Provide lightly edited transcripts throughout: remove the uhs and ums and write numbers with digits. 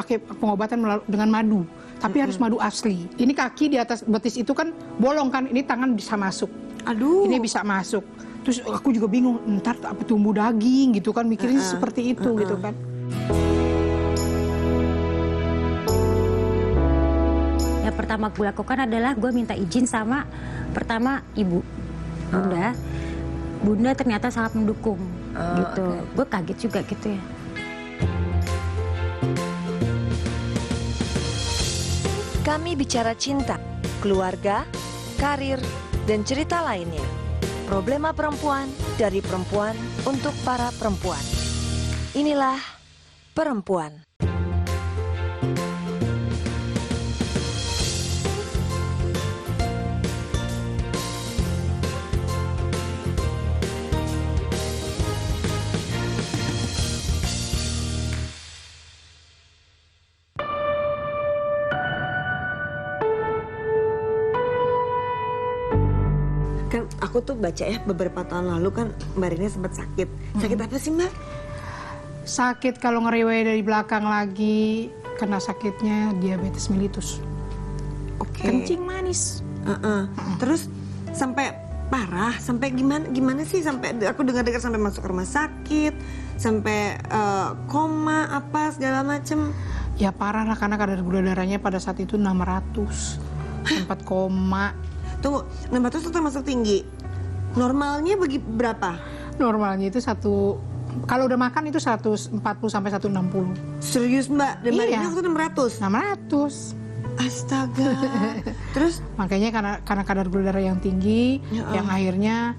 pakai pengobatan dengan madu, tapi harus madu asli. Ini kaki di atas betis itu kan bolong kan, ini tangan bisa masuk. Aduh. Ini bisa masuk. Terus aku juga bingung, ntar apa tumbuh daging gitu kan, mikirnya seperti itu gitu kan. Yang pertama gue lakukan adalah gue minta izin sama pertama ibu, bunda. Bunda ternyata sangat mendukung gitu. Gue kaget juga gitu ya. Kami bicara cinta, keluarga, karir, dan cerita lainnya. Problema perempuan dari perempuan untuk para perempuan. Inilah Perempuan. Kan aku tuh baca ya beberapa tahun lalu kan Mbak Rina sempat sakit. Sakit apa sih Mbak? Sakit kalau ngeriway dari belakang lagi, kena sakitnya diabetes mellitus. Oke. Kencing manis. Terus sampai parah, sampai gimana sih, sampai aku dengar-dengar sampai masuk rumah sakit, sampai koma apa segala macem. Ya parah lah, karena kadar gula darahnya pada saat itu 600. Sempat koma. Tunggu, 600 itu termasuk tinggi. Normalnya berapa? Normalnya itu kalau udah makan itu 140 sampai 160. Serius Mbak? Dan Mbak Rina waktu 600? 600. Astaga. Terus? Makanya karena kadar gula darah yang tinggi, yang akhirnya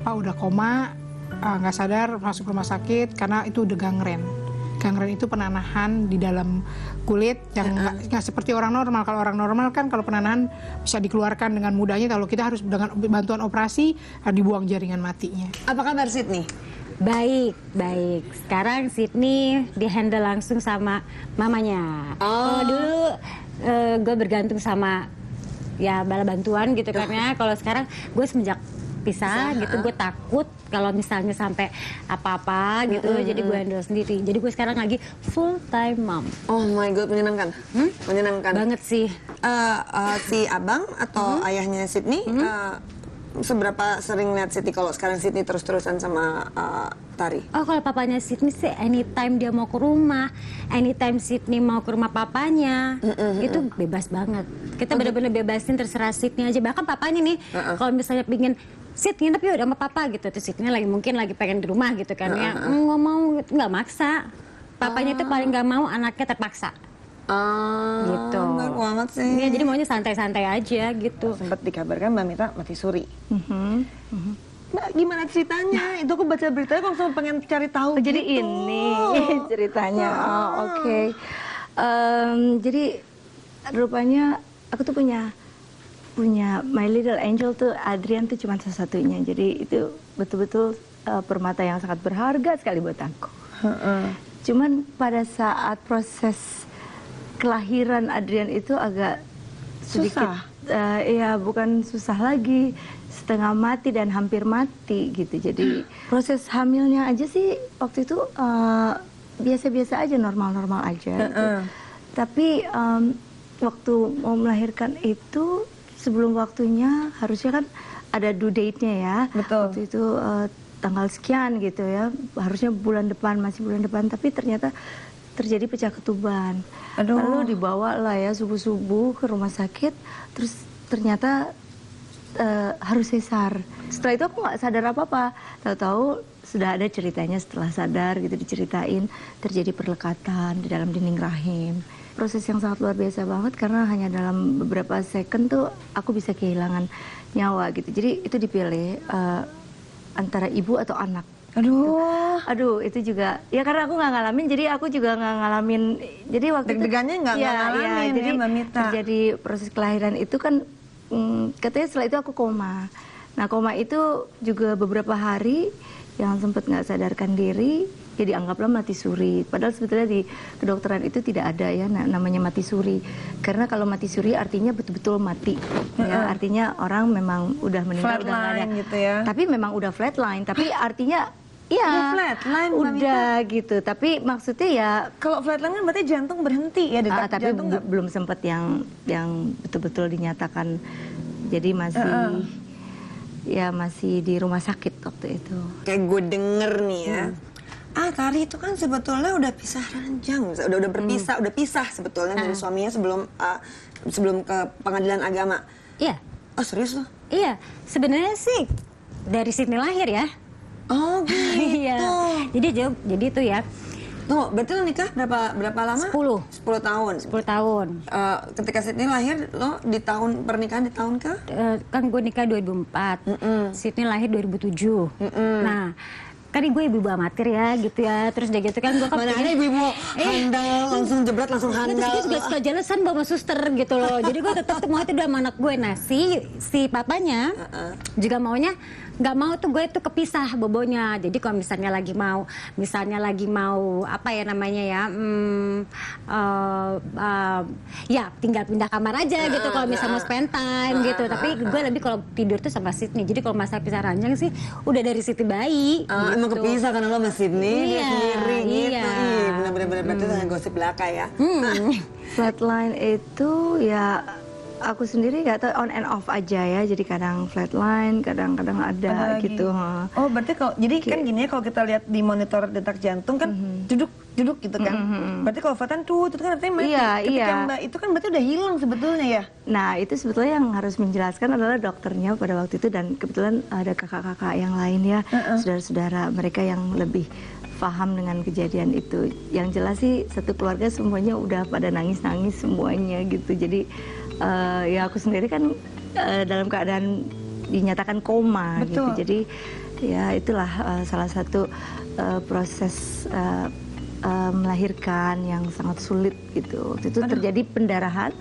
udah koma, nggak sadar, masuk rumah sakit karena itu udah gangren. Gangren itu penanahan di dalam kulit yang nggak seperti orang normal. Kalau orang normal kan kalau penanahan bisa dikeluarkan dengan mudahnya. Kalau kita harus dengan bantuan operasi dibuang jaringan matinya. Apa kabar Sydney? Baik, baik. Sekarang Sydney dihandle langsung sama mamanya. Kalau dulu gue bergantung sama ya bala bantuan gitu kan ya. Kalau sekarang gue semenjak pisah gitu, gue takut kalau misalnya sampai apa-apa gitu, jadi gue handle sendiri. Jadi gue sekarang lagi full time mom. Oh my god, menyenangkan. Menyenangkan Banget sih. Si abang atau ayahnya Sydney seberapa sering lihat Sydney kalau sekarang Sydney terus-terusan sama Tari? Oh, kalau papanya Sydney sih anytime dia mau ke rumah, anytime Sydney mau ke rumah papanya, itu bebas banget. Kita benar-benar bebasin, terserah Sydney aja. Bahkan papanya nih, kalau misalnya pingin Sydney tapi udah sama papa gitu, terus Sydney mungkin lagi pengen di rumah gitu kan ya, nggak mau, nggak maksa. Papanya itu paling nggak mau anaknya terpaksa. Gitu. Baru banget sih. Iya, jadi maunya santai-santai aja gitu. Sempat dikabarkan Mbak Mita mati suri. Mbak, gimana ceritanya? Itu aku baca beritanya kok langsung pengen cari tahu. Jadi gitu. ini ceritanya. Oke. Jadi rupanya aku tuh punya My Little Angel tuh, Adrian tuh cuma satu-satunya. Jadi itu betul-betul permata yang sangat berharga sekali buat aku. Cuman pada saat proses kelahiran Adrian itu agak sedikit ya bukan susah lagi, setengah mati dan hampir mati gitu. Jadi proses hamilnya aja sih waktu itu biasa-biasa aja, normal-normal aja gitu. Tapi waktu mau melahirkan itu sebelum waktunya, harusnya kan ada due date-nya ya. Betul. Waktu itu tanggal sekian gitu ya, harusnya bulan depan, masih bulan depan, tapi ternyata terjadi pecah ketuban. Lalu dibawa lah ya subuh-subuh ke rumah sakit, terus ternyata harus sesar. Setelah itu aku nggak sadar apa-apa, tahu-tahu sudah ada ceritanya setelah sadar gitu, diceritain terjadi perlekatan di dalam dinding rahim. Proses yang sangat luar biasa banget karena hanya dalam beberapa second tuh aku bisa kehilangan nyawa gitu. Jadi itu dipilih antara ibu atau anak. Aduh, itu juga ya karena aku nggak ngalamin, jadi aku juga nggak ngalamin. Jadi waktu deg-degannya nggak ngalamin jadi ya Mbak Mita. terjadi proses kelahiran itu kan katanya setelah itu aku koma. Nah koma itu juga beberapa hari yang sempat nggak sadarkan diri, ya dianggaplah mati suri. Padahal sebetulnya di kedokteran itu tidak ada ya namanya mati suri. Karena kalau mati suri artinya betul-betul mati. Ya, artinya orang memang udah meninggal, udah nggak ada. Gitu ya. Tapi memang udah flatline. Tapi artinya Iya, Udah flatline, Mbak udah gitu. Tapi maksudnya ya, Kalau flatline kan berarti jantung berhenti ya dekat tapi jantung nggak? belum sempat yang betul-betul dinyatakan. Jadi masih ya masih di rumah sakit waktu itu. Kayak gue denger nih ya. Tari itu kan sebetulnya udah pisah ranjang, udah berpisah, udah pisah sebetulnya dari suaminya sebelum ke pengadilan agama. Iya, Oh serius loh? iya. Sebenarnya sih dari Sydney lahir ya. Oh gitu. Iya. Jadi itu ya Tunggu, berarti lo nikah berapa lama? 10 tahun. 10 tahun. Ketika Sydney lahir, lo di tahun pernikahan di tahun ke? Kan gue nikah 2004, Sydney lahir 2007. Nah, kan gue ibu amatir ya gitu ya. Terus udah gitu kan gue Mana ada ibu-ibu handal, langsung jebret, langsung Terus handal. gue juga suka jelasan bawa suster gitu loh. Jadi gue tetap mau itu udah sama anak gue. Nah si papanya juga maunya nggak mau tuh gue tuh kepisah bobonya. Jadi kalau misalnya lagi mau apa ya namanya ya, ya tinggal pindah kamar aja gitu kalau misalnya mau spend time gitu. Tapi gue lebih kalau tidur tuh sama Sydney. Jadi kalau masalah pisah ranjang sih udah dari Siti bayi. Emang kepisah karena lo sama Sydney, dia Iya, sendiri gitu. iya. Ih, bener-bener berarti dengan gosip belaka ya. Flatline itu ya aku sendiri nggak tahu, on and off aja ya. Jadi kadang flatline, kadang-kadang ada lagi. gitu. Oh berarti kalau jadi kan gini ya, kalau kita lihat di monitor detak jantung kan duduk gitu kan. Berarti kalau flatline tuh itu kan artinya mati. Iya, Ketika iya. Mbak itu kan berarti udah hilang sebetulnya ya. Nah itu sebetulnya yang harus menjelaskan adalah dokternya pada waktu itu, dan kebetulan ada kakak-kakak yang lain ya, saudara-saudara mereka yang lebih paham dengan kejadian itu. Yang jelas sih satu keluarga semuanya udah pada nangis-nangis semuanya gitu. Jadi ya aku sendiri kan dalam keadaan dinyatakan koma gitu. Jadi ya itulah salah satu proses melahirkan yang sangat sulit gitu. Waktu itu terjadi pendarahan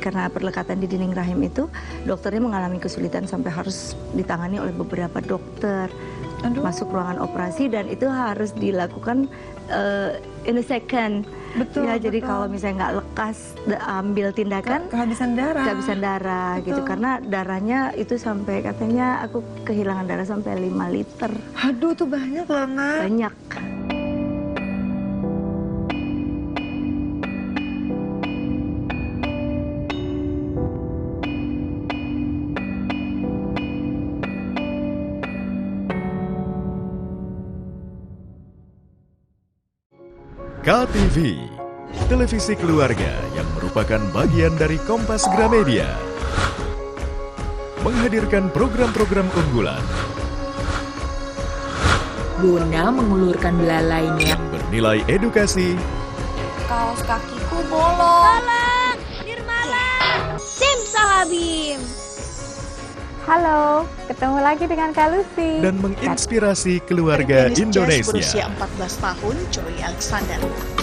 karena perlekatan di dinding rahim itu, dokternya mengalami kesulitan sampai harus ditangani oleh beberapa dokter. Masuk ruangan operasi dan itu harus dilakukan in a second. Betul, Ya, jadi betul. kalau misalnya nggak lekas ambil tindakan, Kehabisan darah. gitu, karena darahnya itu sampai katanya aku kehilangan darah sampai 5 liter. Aduh tuh banyak loh Nak. Banyak. KTV, televisi keluarga yang merupakan bagian dari Kompas Gramedia, menghadirkan program-program unggulan guna mengulurkan belalainya. yang bernilai edukasi, Kaos kakiku bolong. Tolong, Nirmala. Simsalabim. Halo, ketemu lagi dengan Kak Lucy. dan menginspirasi keluarga Pianis jazz berusia Indonesia. 14 tahun, Joy Alexander.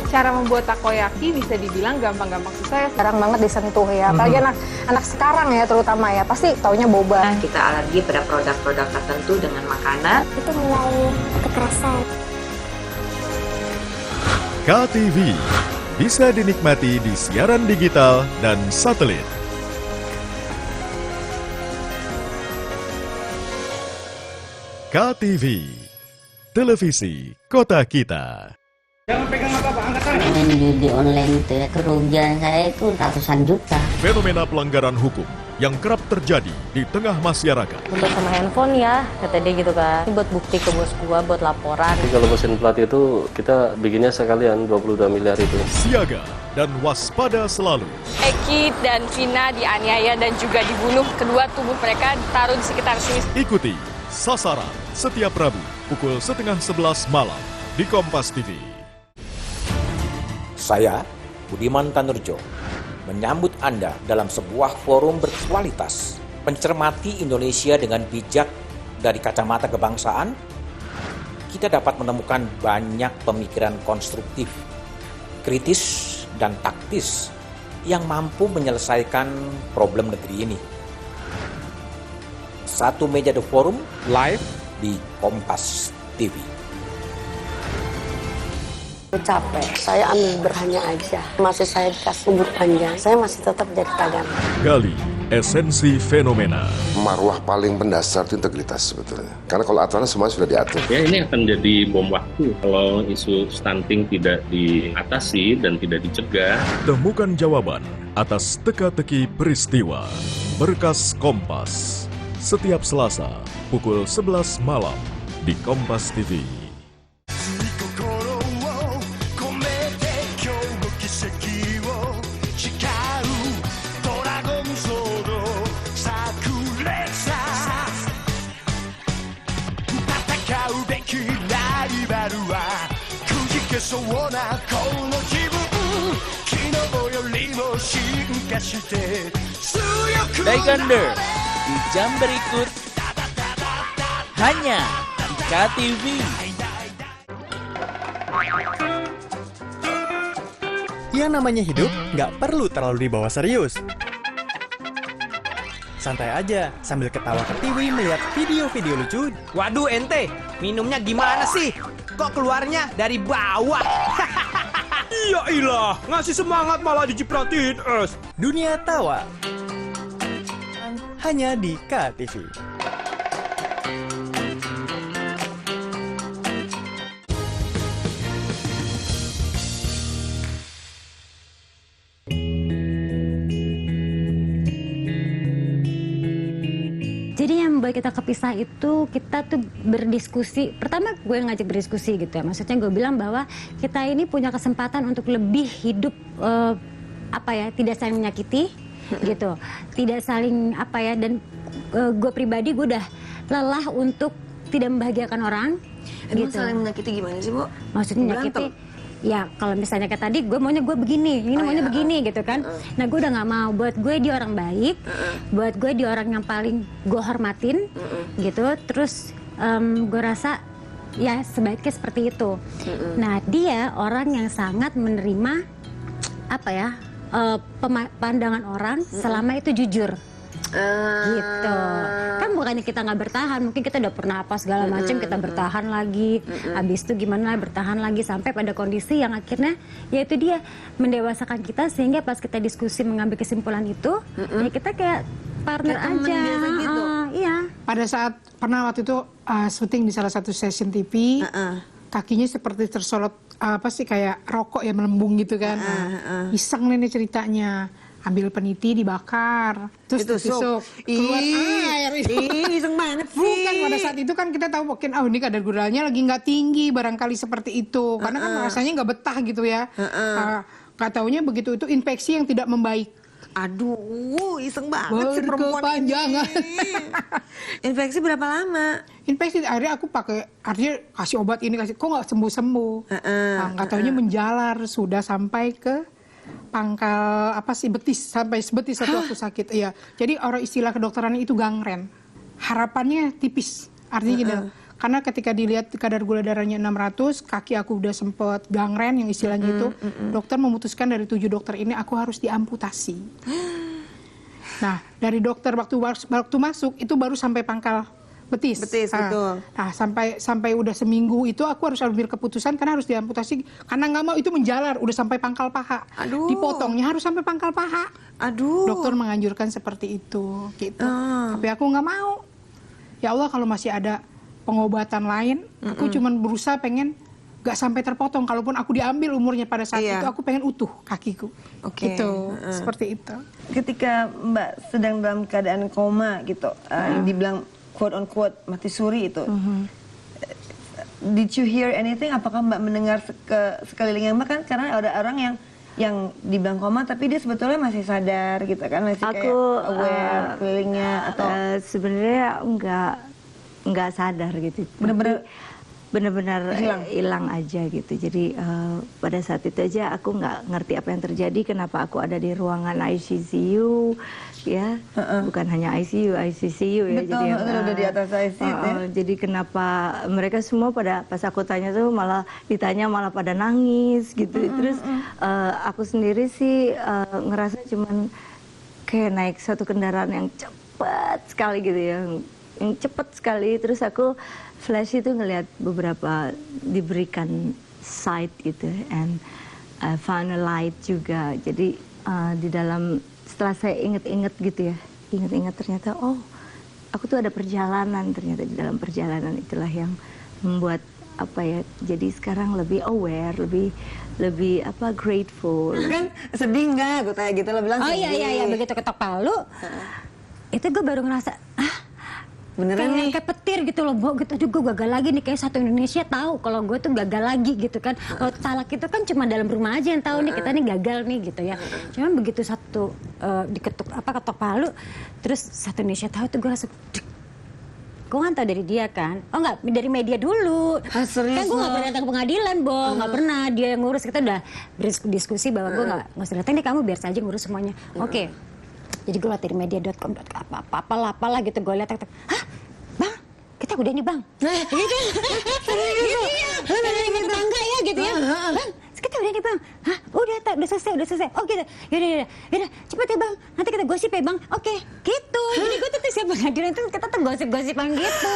Cara membuat takoyaki bisa dibilang gampang-gampang susah ya. Jarang banget disentuh ya. Apalagi anak sekarang ya terutama ya. Pasti taunya boba. Kita alergi pada produk-produk tertentu dengan makanan. Itu mulai kekerasan. KTV bisa dinikmati di siaran digital dan satelit. KTV, televisi kota kita. Main judi online itu ya, kerugian saya itu ratusan juta. Fenomena pelanggaran hukum yang kerap terjadi di tengah masyarakat. Buat sama handphone ya, kata dia gitu kan. Ini buat bukti ke bos gua, buat laporan. Jadi kalau mesin plat itu kita bikinnya sekalian 22 miliar itu. Siaga dan waspada selalu. Eki dan Vina dianiaya dan juga dibunuh. Kedua tubuh mereka ditaruh di sekitar sini. Ikuti Sasaran setiap Rabu pukul 10:30 malam di Kompas TV. Saya, Budiman Tanurjo, menyambut Anda dalam sebuah forum berkualitas, mencermati Indonesia dengan bijak dari kacamata kebangsaan. Kita dapat menemukan banyak pemikiran konstruktif, kritis, dan taktis yang mampu menyelesaikan problem negeri ini. Satu meja The Forum live di Kompas TV. Capek, saya ambil berhanya aja. Masih saya dikasih umur panjang, saya masih tetap jadi tagana. Gali Esensi fenomena. Marwah paling mendasar itu integritas sebetulnya. Karena kalau aturannya semua sudah diatur. Ya, ini akan jadi bom waktu kalau isu stunting tidak diatasi dan tidak dicegah. Temukan jawaban atas teka-teki peristiwa. Berkas Kompas. Setiap Selasa pukul 11 malam di Kompas TV. Taekwondo di jam berikut hanya di KTV. Yang namanya hidup nggak perlu terlalu dibawa serius. Santai aja sambil ketawa ke TV melihat video-video lucu. Waduh ente, minumnya gimana sih? Kok keluarnya dari bawah? Ya ilah, ngasih semangat malah dicipratin es. Dunia tawa hanya di KTV. Jadi yang membuat kita kepisah itu, kita tuh berdiskusi. Pertama gue ngajak berdiskusi gitu ya. Maksudnya gue bilang bahwa kita ini punya kesempatan untuk lebih hidup tidak saling menyakiti gitu. Tidak saling dan gue pribadi gue udah lelah untuk tidak membahagiakan orang. Emang gitu. saling menyakiti gimana sih, Bu? Maksudnya menyakiti. Ya kalau misalnya kayak tadi gue maunya gue begini, ini maunya begini gitu kan. Nah gue udah nggak mau. Buat gue dia orang baik, buat gue dia orang yang paling gue hormatin gitu. Terus gue rasa ya sebaiknya seperti itu. Nah dia orang yang sangat menerima pandangan orang selama itu jujur. Gitu kan, bukannya kita nggak bertahan, mungkin kita udah pernah apa segala macam, kita bertahan lagi, habis itu gimana bertahan lagi sampai pada kondisi yang akhirnya yaitu dia mendewasakan kita, sehingga pas kita diskusi mengambil kesimpulan itu ya kita kayak partner aja gitu. Iya. Pada saat pernah waktu itu syuting di salah satu stasiun TV, kakinya seperti tersolot kayak rokok ya, melembung gitu kan. Iseng nih ceritanya. Ambil peniti dibakar, terus ditusuk, keluar air. Iseng banget sih. Bukan, pada saat itu kan kita tahu mungkin ini kadar gulanya lagi nggak tinggi, barangkali seperti itu. Karena kan rasanya nggak betah gitu ya. Nggak taunya begitu itu infeksi yang tidak membaik. Aduh, iseng banget si perempuan berkepanjangan. Infeksi berapa lama? Infeksi akhirnya aku artinya kasih obat ini, kok nggak sembuh-sembuh. Nggak taunya menjalar, sudah sampai ke pangkal betis, sampai betis satu waktu sakit. Iya. Jadi orang istilah kedokterannya itu gangren. Harapannya tipis. Artinya gini, karena ketika dilihat kadar gula darahnya 600, kaki aku udah sempet gangren yang istilahnya itu, dokter memutuskan dari 7 dokter ini aku harus diamputasi. Nah, dari dokter waktu masuk itu baru sampai pangkal betis. Betul. Nah, sampai udah seminggu itu aku harus ambil keputusan karena harus diamputasi, karena nggak mau itu menjalar udah sampai pangkal paha. Aduh. Dipotongnya harus sampai pangkal paha. Aduh. Dokter menganjurkan seperti itu gitu. Tapi aku nggak mau. Ya Allah, kalau masih ada pengobatan lain, aku cuman berusaha pengen nggak sampai terpotong. Kalaupun aku diambil umurnya pada saat itu, aku pengen utuh kakiku. Gitu. Seperti itu. Ketika Mbak sedang dalam keadaan koma gitu, yang dibilang quote on quote mati suri itu, did you hear anything? Apakah Mbak mendengar sekelilingnya Mbak, kan karena ada orang yang dibilang koma tapi dia sebetulnya masih sadar gitu kan, masih kayak aware kelilingnya, atau sebenarnya nggak sadar gitu, benar-benar hilang aja gitu. Jadi pada saat itu aja aku nggak ngerti apa yang terjadi, kenapa aku ada di ruangan ICU ya, bukan hanya ICU ya. Betul, jadi udah di atas ICU ya. Jadi kenapa mereka semua pas aku tanya tuh malah pada nangis gitu. Terus aku sendiri sih ngerasa cuman kayak naik satu kendaraan yang cepat sekali gitu ya, yang cepat sekali. Terus aku flash itu ngelihat beberapa diberikan sight gitu, and I found a light juga. Jadi di dalam, setelah saya inget-inget gitu ya, ingat-ingat ternyata aku tuh ada perjalanan, ternyata di dalam perjalanan itulah yang membuat jadi sekarang lebih aware, lebih grateful. Kan sedih nggak? Gue tanya gitu, lo bilang sedih. Iya, begitu ketok palu, itu gue baru ngerasa, beneran kayak petir gitu loh, Bo, gitu. Aduh, gue gagal lagi nih, kayak satu Indonesia tahu kalau gue tuh gagal lagi gitu kan. Kalau talak itu kan cuma dalam rumah aja yang tahu nih kita nih gagal nih gitu ya. Cuman begitu satu diketuk ketok palu, terus satu Indonesia tahu tuh gue langsung gue kan tau dari dia kan, dari media dulu. Serius, kan gue gak pernah datang ke pengadilan, Bo, gak pernah, dia yang ngurus. Kita udah berdiskusi bahwa gue gak usah datang nih, kamu biar saja ngurus semuanya. Oke. Jadi gue liat dari media.com, apalah gitu, gue liat, hah? Bang, kita udah nih bang. Gitu ya, tetangga ya gitu ya. Bang, kita udah nih bang. Hah? Udah selesai. Oh gitu. Yaudah, cepet ya bang. Nanti kita gosip ya bang. Oke, gitu. Jadi gue tuh siap pengadilan itu kita tuh gosip-gosipan gitu.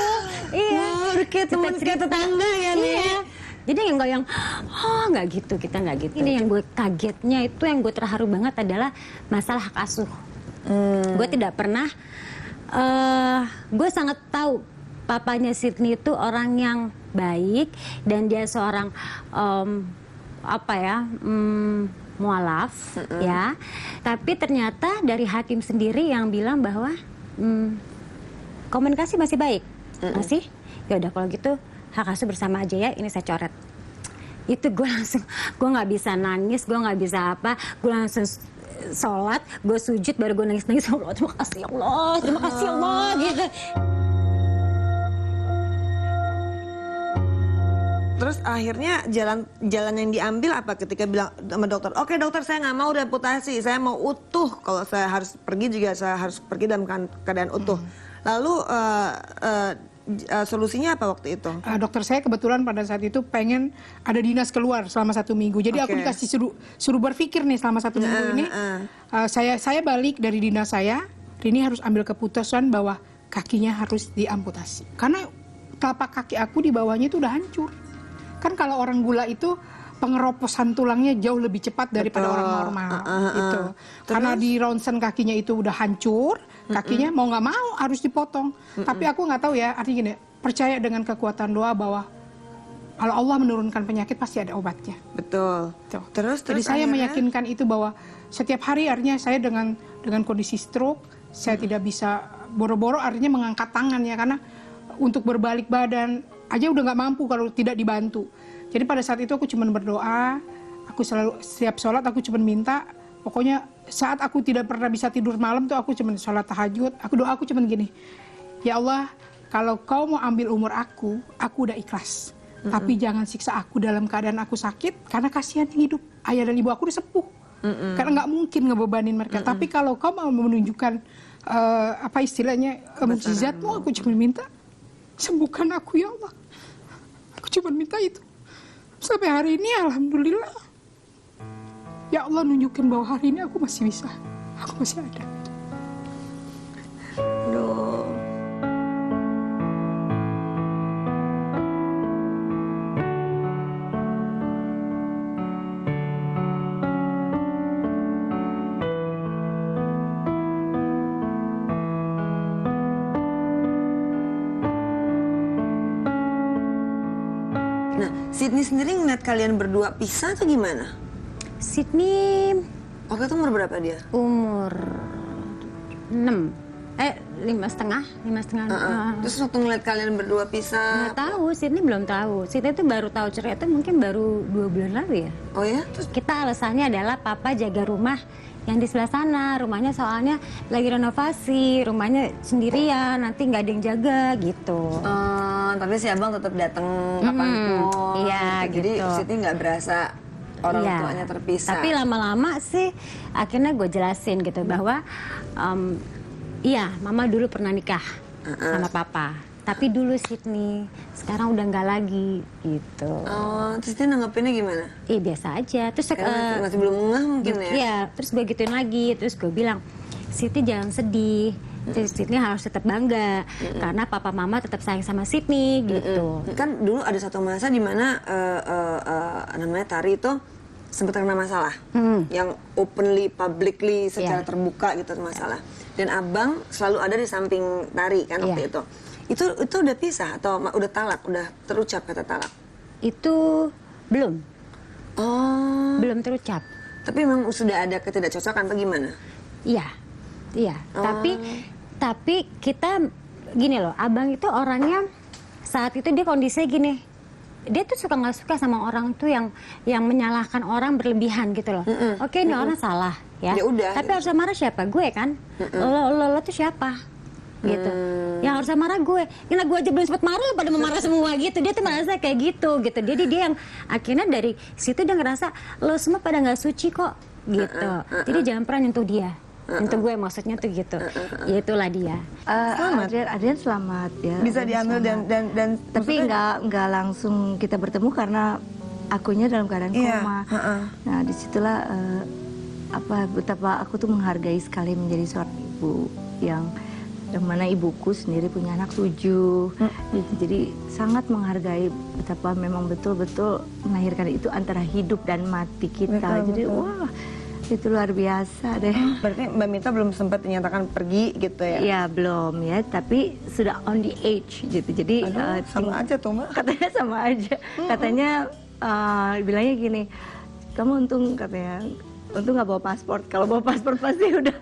Iya. Kayak teman kayak tetangga ya nih. Iya. Jadi yang nggak gitu, kita nggak gitu. Ini yang gue kagetnya itu, yang gue terharu banget adalah masalah hak asuh. Gue tidak pernah, gue sangat tahu papanya Sydney itu orang yang baik dan dia seorang mualaf ya. Tapi ternyata dari hakim sendiri yang bilang bahwa komunikasi masih baik, masih. Ya udah kalau gitu hak asuh bersama aja ya, ini saya coret. Itu gue langsung, gue nggak bisa nangis, gue nggak bisa apa, gue langsung sholat, gue sujud, baru gue nangis-nangis. Allah, terima kasih Allah gitu. Terus akhirnya jalan yang diambil apa ketika bilang sama dokter, oke dokter saya nggak mau amputasi, saya mau utuh. Kalau saya harus pergi juga saya harus pergi dalam keadaan utuh. Lalu solusinya apa waktu itu? Dokter saya kebetulan pada saat itu pengen ada dinas keluar selama 1 minggu. Jadi aku dikasih suruh berpikir nih selama 1 minggu ini. Saya balik dari dinas saya, Rini harus ambil keputusan bahwa kakinya harus diamputasi. Karena telapak kaki aku di bawahnya itu udah hancur. Kan kalau orang gula itu pengeroposan tulangnya jauh lebih cepat daripada orang normal gitu. Karena di ronsen kakinya itu udah hancur, kakinya mau nggak mau harus dipotong. Tapi aku nggak tahu ya, artinya gini, percaya dengan kekuatan doa bahwa kalau Allah menurunkan penyakit pasti ada obatnya. Betul. Terus jadi saya meyakinkan itu bahwa setiap hari artinya saya dengan kondisi stroke, saya tidak bisa boro-boro artinya mengangkat tangan ya, karena untuk berbalik badan aja udah nggak mampu kalau tidak dibantu. Jadi pada saat itu aku cuma berdoa, aku selalu setiap sholat aku cuma minta, pokoknya saat aku tidak pernah bisa tidur malam tuh aku cuma sholat tahajud, aku cuma gini, ya Allah kalau kau mau ambil umur aku udah ikhlas. Tapi jangan siksa aku dalam keadaan aku sakit, karena kasihan yang hidup, ayah dan ibu aku udah sepuh. Karena nggak mungkin ngebebanin mereka. Tapi kalau kau mau menunjukkan apa istilahnya mukjizatmu, aku cuma minta sembuhkan aku ya Allah. Aku cuma minta itu. Sampai hari ini alhamdulillah. Ya Allah nunjukin bahwa hari ini aku masih bisa. Aku masih ada. Aduh. Sydney sendiri ngeliat kalian berdua pisah atau gimana? Sydney waktu itu umur berapa dia? Umur 5,5. Terus waktu ngeliat kalian berdua pisah? Nggak tahu, Sydney belum tahu. Sydney itu baru tahu cerita mungkin baru 2 bulan lalu ya. Oh ya? Terus kita alasannya adalah papa jaga rumah yang di sebelah sana, rumahnya soalnya lagi renovasi, rumahnya sendirian, nanti nggak ada yang jaga gitu. Tapi si abang tetap datang kapanpun. Iya, Jadi gitu. Siti nggak berasa orang tuanya terpisah. Tapi lama-lama sih akhirnya gue jelasin gitu bahwa iya, mama dulu pernah nikah sama papa. Tapi dulu Sydney, sekarang udah nggak lagi gitu. Terus dia nanggepinnya gimana? Biasa aja. Terus masih belum ngeh mungkin ya? Iya, terus gue gituin lagi. Terus gue bilang, Sydney jangan sedih. Sydney harus tetap bangga karena papa mama tetap sayang sama Sydney gitu. Kan dulu ada satu masa di mana namanya Tari itu sempat terkena masalah, yang openly, publicly, secara terbuka gitu masalah. Dan abang selalu ada di samping Tari kan waktu itu. Itu udah pisah atau udah talak, udah terucap kata talak? Itu belum. Belum terucap. Tapi memang sudah ada ketidakcocokan atau gimana? Iya. Tapi kita gini loh, abang itu orangnya saat itu dia kondisinya gini. Dia tuh suka nggak suka sama orang tuh yang menyalahkan orang berlebihan gitu loh. Oke, ini orang salah ya. Ya udah. Tapi harus marah siapa? Gue kan. Lo tuh siapa? Gitu. Yang harus marah gue. Karena gue aja belum sempat marah, lo pada memarah semua gitu. Dia tuh merasa kayak gitu. Jadi dia yang akhirnya dari situ dia ngerasa lo semua pada nggak suci kok gitu. Jadi jangan pernah nyentuh dia. Nyentuh gue maksudnya tuh gitu. Ya itulah dia. Adrian selamat ya. Bisa diambil dan tapi nggak langsung kita bertemu karena akunya dalam keadaan koma. Nah disitulah betapa aku tuh menghargai sekali menjadi seorang ibu yang mana ibuku sendiri punya anak 7 gitu. Jadi sangat menghargai betapa memang betul-betul melahirkan itu antara hidup dan mati kita. Jadi wah itu luar biasa deh. Berarti Mbak Mita belum sempat dinyatakan pergi gitu ya? Ya belum ya, tapi sudah on the age gitu. Jadi sama aja tuh Mbak. Katanya sama aja. Katanya bilangnya gini, kamu untung katanya, untung nggak bawa paspor. Kalau bawa paspor pasti udah.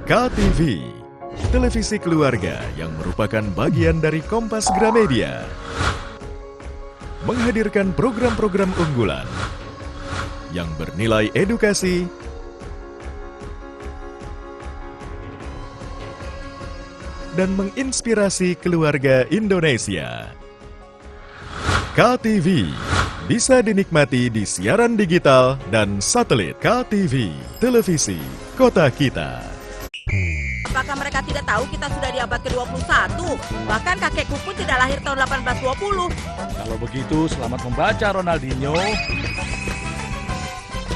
KTV, televisi keluarga yang merupakan bagian dari Kompas Gramedia, menghadirkan program-program unggulan yang bernilai edukasi, dan menginspirasi keluarga Indonesia. KTV bisa dinikmati di siaran digital dan satelit. KTV, televisi kota kita. Apakah mereka tidak tahu kita sudah di abad ke-21? Bahkan kakekku pun tidak lahir tahun 1820. Kalau begitu, selamat membaca Ronaldinho.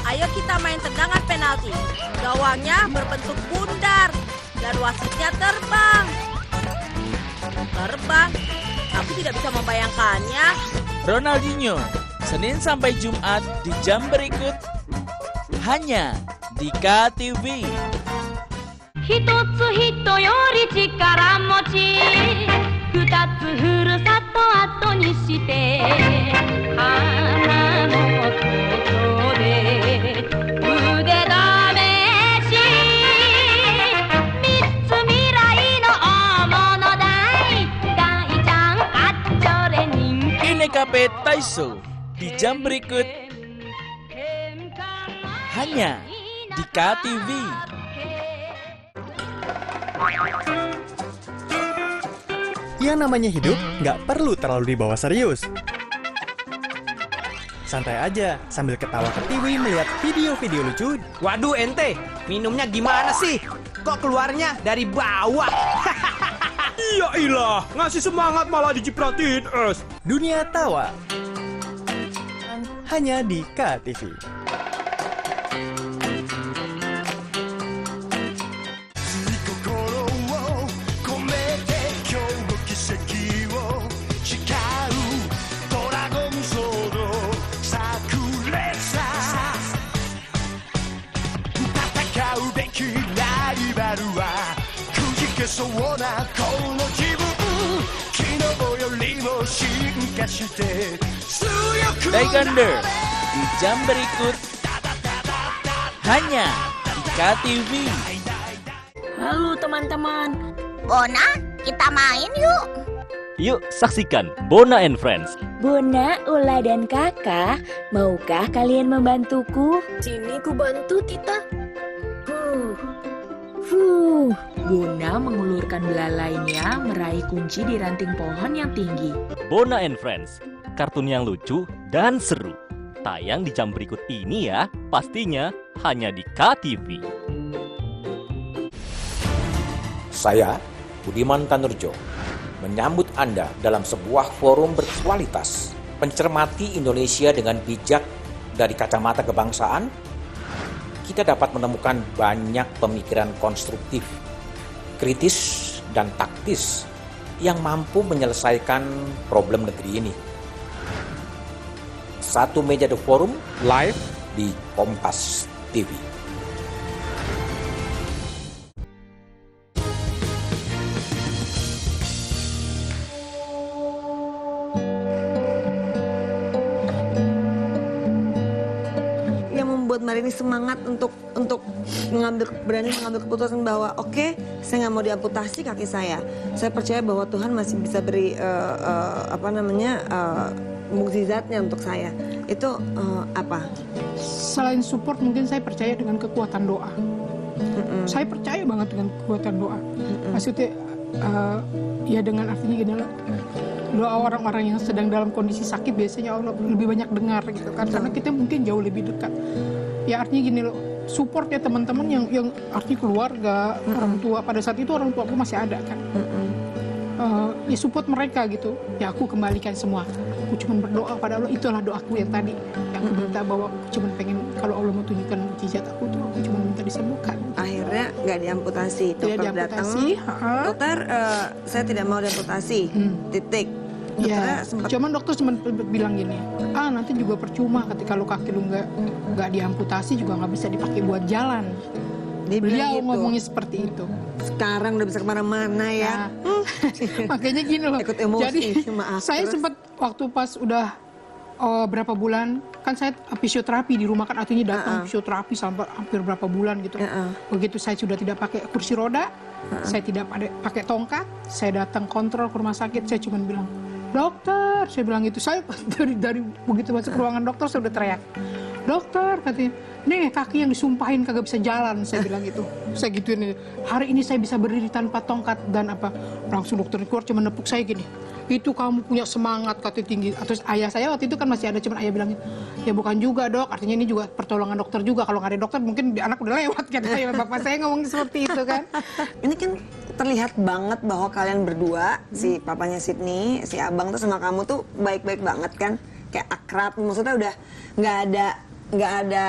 Ayo kita main tendangan penalti. Gawangnya berbentuk bundar dan wasitnya terbang. Terbang? Aku tidak bisa membayangkannya. Ronaldinho, Senin sampai Jumat di jam berikut. Hanya di KTV. 一つ人より力持ち二つふるさと後にして花のことで腕試し三つ未来の大物大大ちゃんあっちょれ人気 Inekape Taiso di jam berikut. Hanya di KTV. Yang namanya hidup nggak perlu terlalu dibawa serius. Santai aja sambil ketawa ketiwi melihat video-video lucu. Waduh ente, minumnya gimana sih? Kok keluarnya dari bawah? Ya ilah, ngasih semangat malah dicipratin es. Dunia tawa. Hanya di KTV. Daigender di jam berikut. Hanya di KTV. Halo teman-teman. Bona, kita main yuk. Yuk saksikan Bona and Friends. Bona, Ula, dan Kakak, maukah kalian membantuku? Sini ku bantu, Tita. Bona mengulurkan belalainya meraih kunci di ranting pohon yang tinggi. Bona and Friends, kartun yang lucu dan seru. Tayang di jam berikut ini ya, pastinya hanya di KTV. Saya, Budiman Tanurjo, menyambut Anda dalam sebuah forum berkualitas, Mencermati Indonesia dengan bijak dari kacamata kebangsaan, kita dapat menemukan banyak pemikiran konstruktif, kritis, dan taktis yang mampu menyelesaikan problem negeri ini. Satu Meja The Forum live di Kompas TV. Buat Marini semangat untuk berani mengambil keputusan bahwa oke, saya nggak mau diamputasi kaki saya. Saya percaya bahwa Tuhan masih bisa beri mukjizatnya untuk saya. Itu apa? Selain support, mungkin saya percaya dengan kekuatan doa. Saya percaya banget dengan kekuatan doa. Maksudnya ya dengan artinya gini loh. Doa orang-orang yang sedang dalam kondisi sakit biasanya Allah lebih banyak dengar gitu kan, karena kita mungkin jauh lebih dekat. Ya artinya gini loh, support ya teman-teman yang artinya keluarga, orang tua. Pada saat itu orang tua aku masih ada kan. Ya support mereka gitu. Ya aku kembalikan semua. Aku cuma berdoa pada Allah, itulah doaku yang tadi. Yang aku minta bahwa aku cuma pengen kalau Allah mau tunjukkan mukjizat aku tuh, aku cuma minta disembuhkan. Akhirnya nggak diamputasi. Tidak Dokter datang, dokter saya tidak mau diamputasi. Titik. Ya, cuman dokter cuma bilang gini, nanti juga percuma ketika lo kaki lu nggak diamputasi juga nggak bisa dipakai buat jalan. Beliau gitu. Ngomongnya seperti itu. Sekarang udah bisa kemana-mana ya. Makanya gini loh. Ikut emosi. Jadi saya sempat waktu pas udah berapa bulan, kan saya fisioterapi di rumah kan, artinya datang fisioterapi sampai hampir berapa bulan gitu. Begitu saya sudah tidak pakai kursi roda, saya tidak pakai tongkat, saya datang kontrol ke rumah sakit, saya cuma bilang, dokter, saya bilang gitu, saya dari begitu masuk ruangan dokter saya udah teriak, dokter, katanya, nih kaki yang disumpahin kagak bisa jalan, saya bilang gitu, saya gituin, hari ini saya bisa berdiri tanpa tongkat dan apa, langsung dokter keluar cuma nepuk saya gini, itu kamu punya semangat katanya tinggi. Terus ayah saya waktu itu kan masih ada, cuman ayah bilangnya, ya bukan juga dok, artinya ini juga pertolongan dokter juga, kalau nggak ada dokter mungkin anak udah lewat katanya, bapak saya ngomong seperti itu kan. Ini kan terlihat banget bahwa kalian berdua, si papanya Sydney, si abang tuh sama kamu tuh baik-baik banget kan, kayak akrab, maksudnya udah nggak ada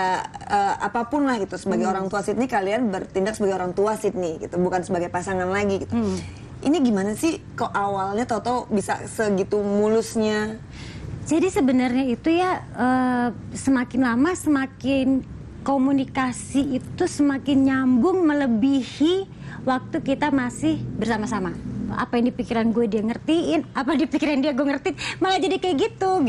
apapun lah gitu. Sebagai orang tua Sydney, kalian bertindak sebagai orang tua Sydney gitu, bukan sebagai pasangan lagi gitu. Ini gimana sih kok awalnya tahu-tahu bisa segitu mulusnya? Jadi sebenarnya itu ya semakin lama semakin komunikasi itu semakin nyambung melebihi waktu kita masih bersama-sama. Apa yang di pikiran gue dia ngertiin, apa di pikiran dia gue ngertiin, malah jadi kayak gitu.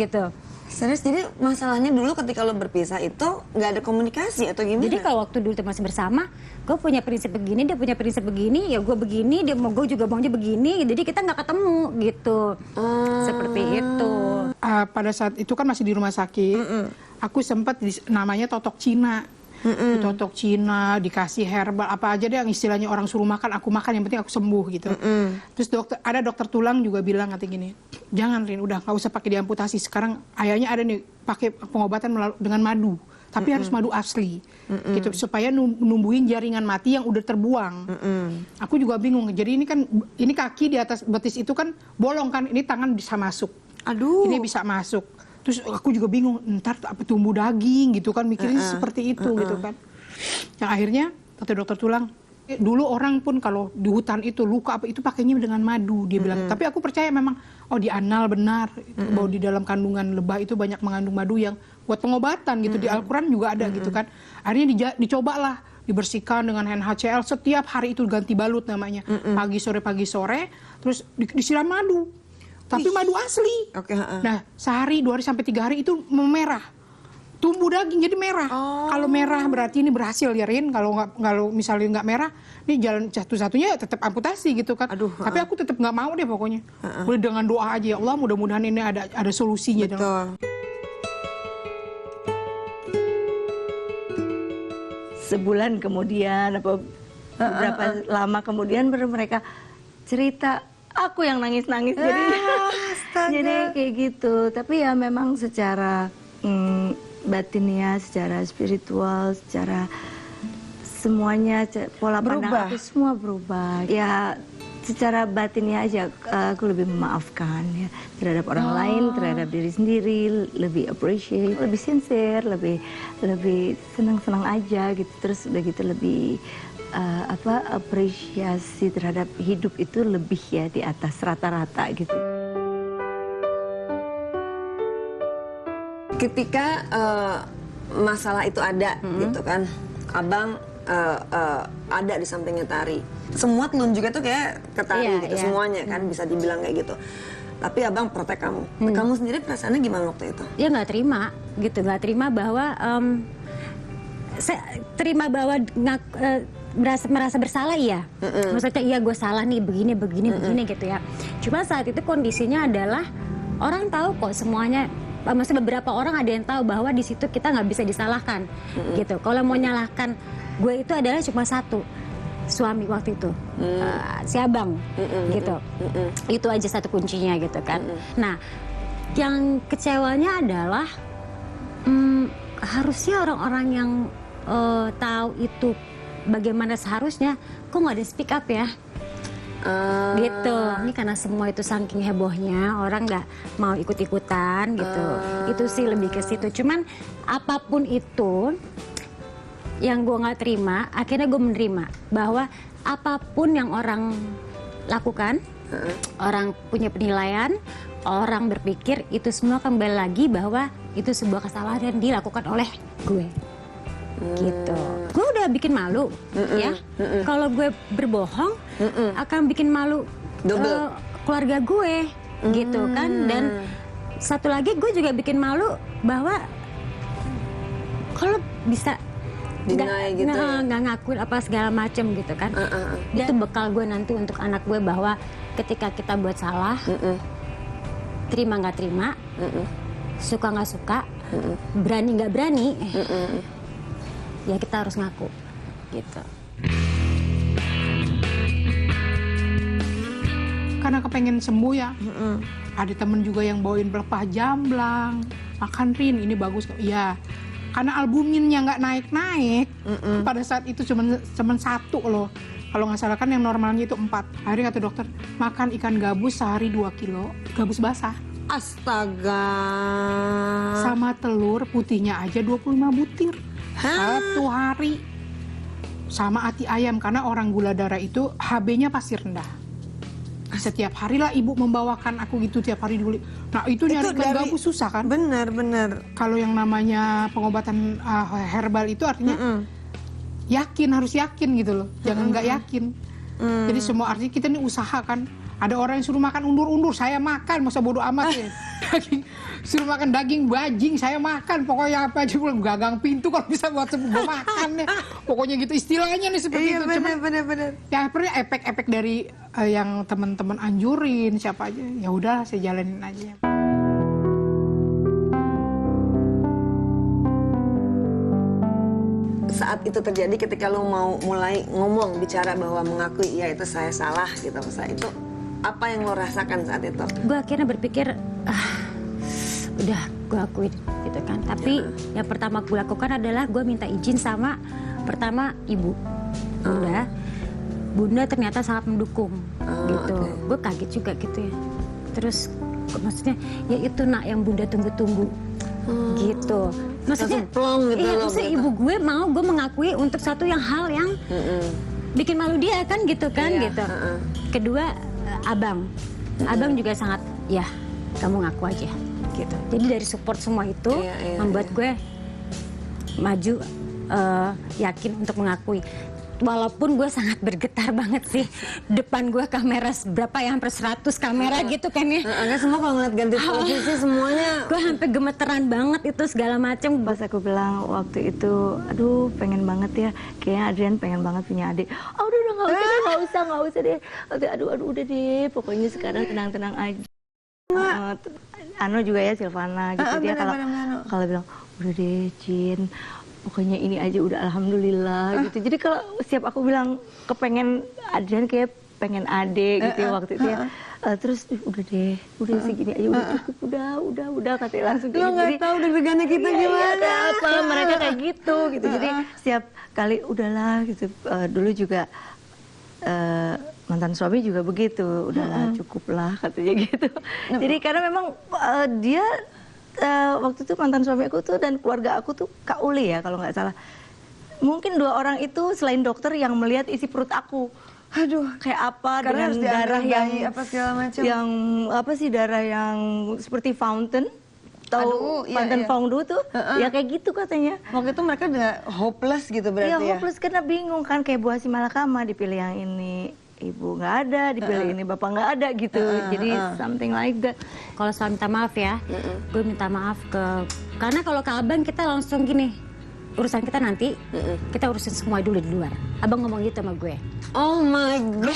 Serius, jadi masalahnya dulu ketika lo berpisah itu nggak ada komunikasi atau gimana? Jadi kalau waktu dulu kita masih bersama, gue punya prinsip begini, dia punya prinsip begini, ya gue begini, dia mau gue juga maunya begini, jadi kita nggak ketemu gitu. Seperti itu. Pada saat itu kan masih di rumah sakit, aku sempat namanya totok Cina. Totok Cina, dikasih herbal, apa aja deh yang istilahnya orang suruh makan, aku makan, yang penting aku sembuh gitu. Terus ada dokter tulang juga bilang katanya gini, jangan Rin, udah nggak usah pakai diamputasi, sekarang ayahnya ada nih pakai pengobatan dengan madu, tapi harus madu asli, gitu, supaya numbuhin jaringan mati yang udah terbuang. Aku juga bingung, jadi ini kaki di atas betis itu kan bolong kan, ini tangan bisa masuk, ini bisa masuk. Terus aku juga bingung, ntar apa tumbuh daging gitu kan, mikirnya seperti itu gitu kan. Yang akhirnya kata dokter tulang, dulu orang pun kalau di hutan itu luka apa itu pakainya dengan madu, dia bilang. Tapi aku percaya memang, di anal benar, bahwa di dalam kandungan lebah itu banyak mengandung madu yang buat pengobatan gitu. Di Al-Quran juga ada gitu kan. Akhirnya dicobalah, dibersihkan dengan NaCl, setiap hari itu ganti balut namanya. Pagi sore, terus disiram madu. Tapi madu asli. Nah, sehari, 2 hari sampai 3 hari itu memerah. Tumbuh daging jadi merah. Kalau merah berarti ini berhasil ya Rin. Kalau misalnya nggak merah, ini jalan satu-satunya tetap amputasi gitu kan. Tapi aku tetap nggak mau deh pokoknya. Udah dengan doa aja, ya Allah mudah-mudahan ini ada solusinya. Betul. Sebulan kemudian apa beberapa lama kemudian baru mereka cerita, aku yang nangis-nangis jadi kayak gitu. Tapi ya memang secara batinnya, secara spiritual, secara semuanya pola pandang aku semua berubah. Ya secara batinnya aja aku lebih memaafkan ya terhadap orang lain, terhadap diri sendiri, lebih appreciate, lebih sincere, lebih senang-senang aja gitu. Terus udah gitu lebih apresiasi terhadap hidup itu lebih ya di atas rata-rata gitu. Ketika masalah itu ada gitu kan, abang ada di sampingnya Tari. Semua telun juga tuh kayak ke Tari gitu, semuanya kan bisa dibilang kayak gitu. Tapi abang protek kamu. Kamu sendiri perasaannya gimana waktu itu? Ya nggak terima gitu, nggak terima bahwa saya terima bahwa merasa bersalah iya. Maksudnya iya gue salah nih begini gitu ya. Cuma saat itu kondisinya adalah orang tahu kok semuanya. Maksudnya beberapa orang ada yang tahu bahwa di situ kita nggak bisa disalahkan gitu. Kalau mau nyalahkan gue itu adalah cuma satu, suami waktu itu, si abang gitu. Itu aja satu kuncinya gitu kan. Nah, yang kecewanya adalah harusnya orang-orang yang tahu itu bagaimana seharusnya, kok nggak ada speak up ya? Gitu. Ini karena semua itu saking hebohnya, orang nggak mau ikut-ikutan gitu. Itu sih lebih ke situ. Cuman apapun itu yang gue nggak terima, akhirnya gue menerima bahwa apapun yang orang lakukan, orang punya penilaian, orang berpikir itu semua kembali lagi bahwa itu sebuah kesalahan yang dilakukan oleh gue. Gitu. Gue udah bikin malu ya. Kalau gue berbohong akan bikin malu keluarga gue gitu kan. Dan satu lagi gue juga bikin malu bahwa kalau bisa nggak ngakuin apa segala macem gitu kan. Itu bekal gue nanti untuk anak gue bahwa ketika kita buat salah, terima nggak terima, suka nggak suka, berani nggak berani, ya kita harus ngaku gitu. Karena kepengen sembuh ya. Ada temen juga yang bawain pelepah jamblang, makan Rin ini bagus kok. Iya. Karena albuminnya nggak naik-naik, pada saat itu cuman 1 loh. Kalau nggak salah kan yang normalnya itu 4. Akhirnya kata dokter, makan ikan gabus sehari 2 kilo, gabus basah. Astaga. Sama telur putihnya aja 25 butir. 1 hari. Sama ati ayam, karena orang gula darah itu HB-nya pasti rendah. Setiap hari lah ibu membawakan aku gitu tiap hari dulu. Nah itu nyari ikan gabus susah kan? Bener. Kalau yang namanya pengobatan herbal itu artinya harus yakin gitu loh. Jangan nggak yakin. Jadi semua artinya kita ini usaha kan. Ada orang yang suruh makan undur-undur, saya makan, masa bodo amat ya. Suruh makan daging bajing, saya makan. Pokoknya apa aja belum gagang pintu kalau bisa buat sembuh gue makan ya. Pokoknya gitu istilahnya nih seperti itu. Bener. Ya pernah efek-efek dari yang teman-teman anjurin siapa aja. Ya udah saya jalanin aja. Saat itu terjadi ketika lo mau mulai ngomong bicara bahwa mengakui ya itu saya salah gitu, saat itu apa yang lo rasakan saat itu? Gue akhirnya berpikir udah gue akuin gitu kan. Tapi yang pertama gue lakukan adalah gue minta izin sama pertama ibu, bunda ternyata sangat mendukung gitu. Gue kaget juga gitu ya. Terus maksudnya ya itu nak yang bunda tunggu-tunggu gitu. Maksudnya maksudnya ibu gue mau gue mengakui untuk satu hal yang bikin malu dia kan gitu kan gitu. Kedua abang juga sangat ya kamu ngaku aja gitu. Jadi dari support semua itu membuat gue maju yakin untuk mengakui. Walaupun gue sangat bergetar banget sih, depan gue kamera berapa ya, hampir 100 kamera gitu kan ya. Semua kalau ngeliat ganti posisi semuanya. Gue hampir gemeteran banget itu segala macam. Pas aku bilang waktu itu, aduh pengen banget ya, kayaknya Adrian pengen banget punya adik. Oh udah nggak usah deh. Aduh udah deh, pokoknya sekarang tenang-tenang aja. Ano juga ya Silvana gitu dia kalau bilang udah deh Cin. Pokoknya ini aja udah alhamdulillah gitu. Jadi kalau siap aku bilang kepengen Adrian kayak pengen adik gitu ya waktu itu ya. Terus udah deh, udah segini aja udah cukup, udah katanya langsung. Lo nggak tahu deg-degannya kita gimana? Apa mereka kayak gitu. Jadi setiap kali udahlah gitu. Dulu juga mantan mantan suami juga begitu, udah cukup lah katanya gitu. Jadi karena memang dia waktu itu mantan suami aku tuh dan keluarga aku tuh Kak Uli ya kalau nggak salah. Mungkin 2 orang itu selain dokter yang melihat isi perut aku. Aduh, kayak apa Karena dengan darah yang apa segala macam. Yang apa sih darah yang seperti fountain? Tahu fountain Fondue tuh? Ya kayak gitu katanya. Waktu itu mereka udah hopeless gitu berarti ya? Iya, hopeless karena bingung kan, kayak Bu Hasi Malakama dipilih yang ini. Ibu nggak ada, dipilih ini bapak nggak ada gitu. Jadi something like that. Kalau soal minta maaf ya, gue minta maaf karena kalau ke abang kita langsung gini, urusan kita nanti kita urusin semua dulu di luar. Abang ngomong gitu sama gue. Oh my god.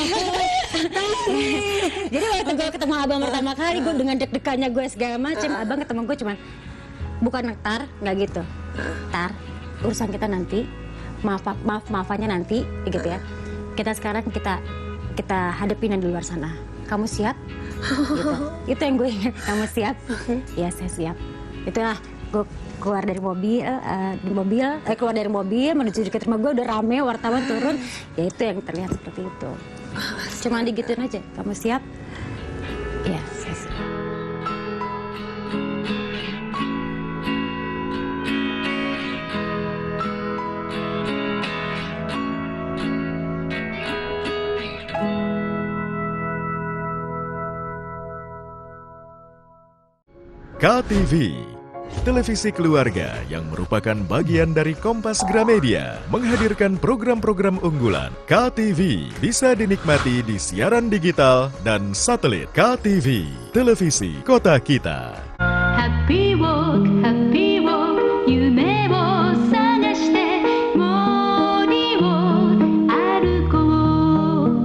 Jadi waktu gue ketemu abang pertama kali, gue dengan deg-degannya gue segala macam, abang ketemu gue cuman bukan tar, nggak gitu. Tar, urusan kita nanti, maafannya nanti, gitu ya. Kita sekarang kita hadapin yang di luar sana. Kamu siap? Gitu. Itu yang gue ingat. Kamu siap? Ya saya siap. Itulah gue keluar dari mobil, keluar dari mobil menuju dekat rumah gue, udah rame, wartawan turun, ya itu yang terlihat seperti itu. Cuma digituin aja, kamu siap? Ya, saya siap. KTV, televisi keluarga yang merupakan bagian dari Kompas Gramedia, menghadirkan program-program unggulan. KTV bisa dinikmati di siaran digital dan satelit. KTV, televisi kota kita. Happy walk,夢を探して森を歩こう。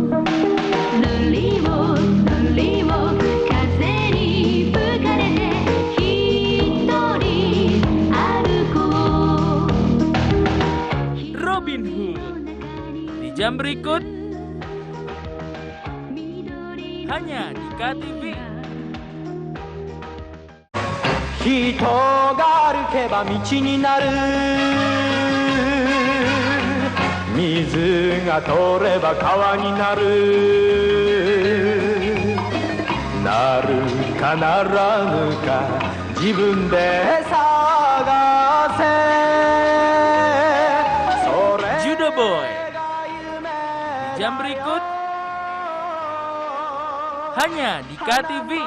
ロリを風に吹かれて一人歩こう。 Robin Hood di jam berikut hanya di KTV. 人が歩けば道になる水が通れば川になるなるかならぬか自分で探せ Judo Boy di jam berikut hanya di KTV.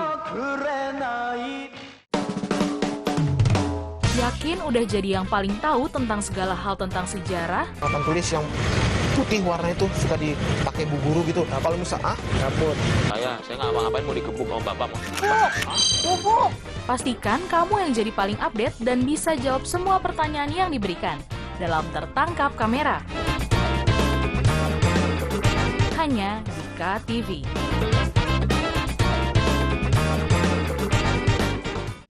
Yakin udah jadi yang paling tahu tentang segala hal tentang sejarah? Papan tulis yang putih warna itu suka dipakai bu guru gitu. Nah kalau misal dapur. Saya nggak ngapain mau digebuk sama bapak. Pastikan kamu yang jadi paling update dan bisa jawab semua pertanyaan yang diberikan dalam Tertangkap Kamera. Hanya di KTV.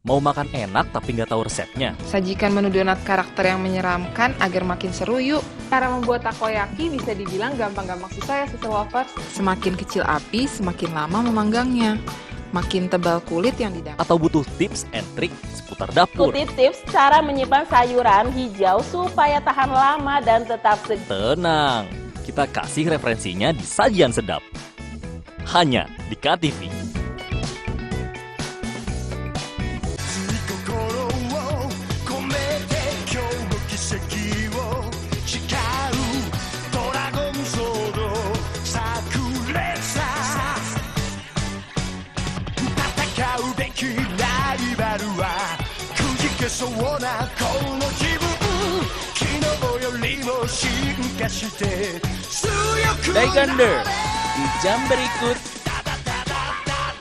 Mau makan enak tapi nggak tahu resepnya? Sajikan menu donat karakter yang menyeramkan agar makin seru yuk. Cara membuat takoyaki bisa dibilang gampang-gampang susah ya Sister Lovers. Semakin kecil api, semakin lama memanggangnya. Makin tebal kulit yang didapat. Atau butuh tips and trik seputar dapur? Ikuti tips cara menyimpan sayuran hijau supaya tahan lama dan tetap segar. Tenang, kita kasih referensinya di Sajian Sedap. Hanya di KTV. Daikander di jam berikut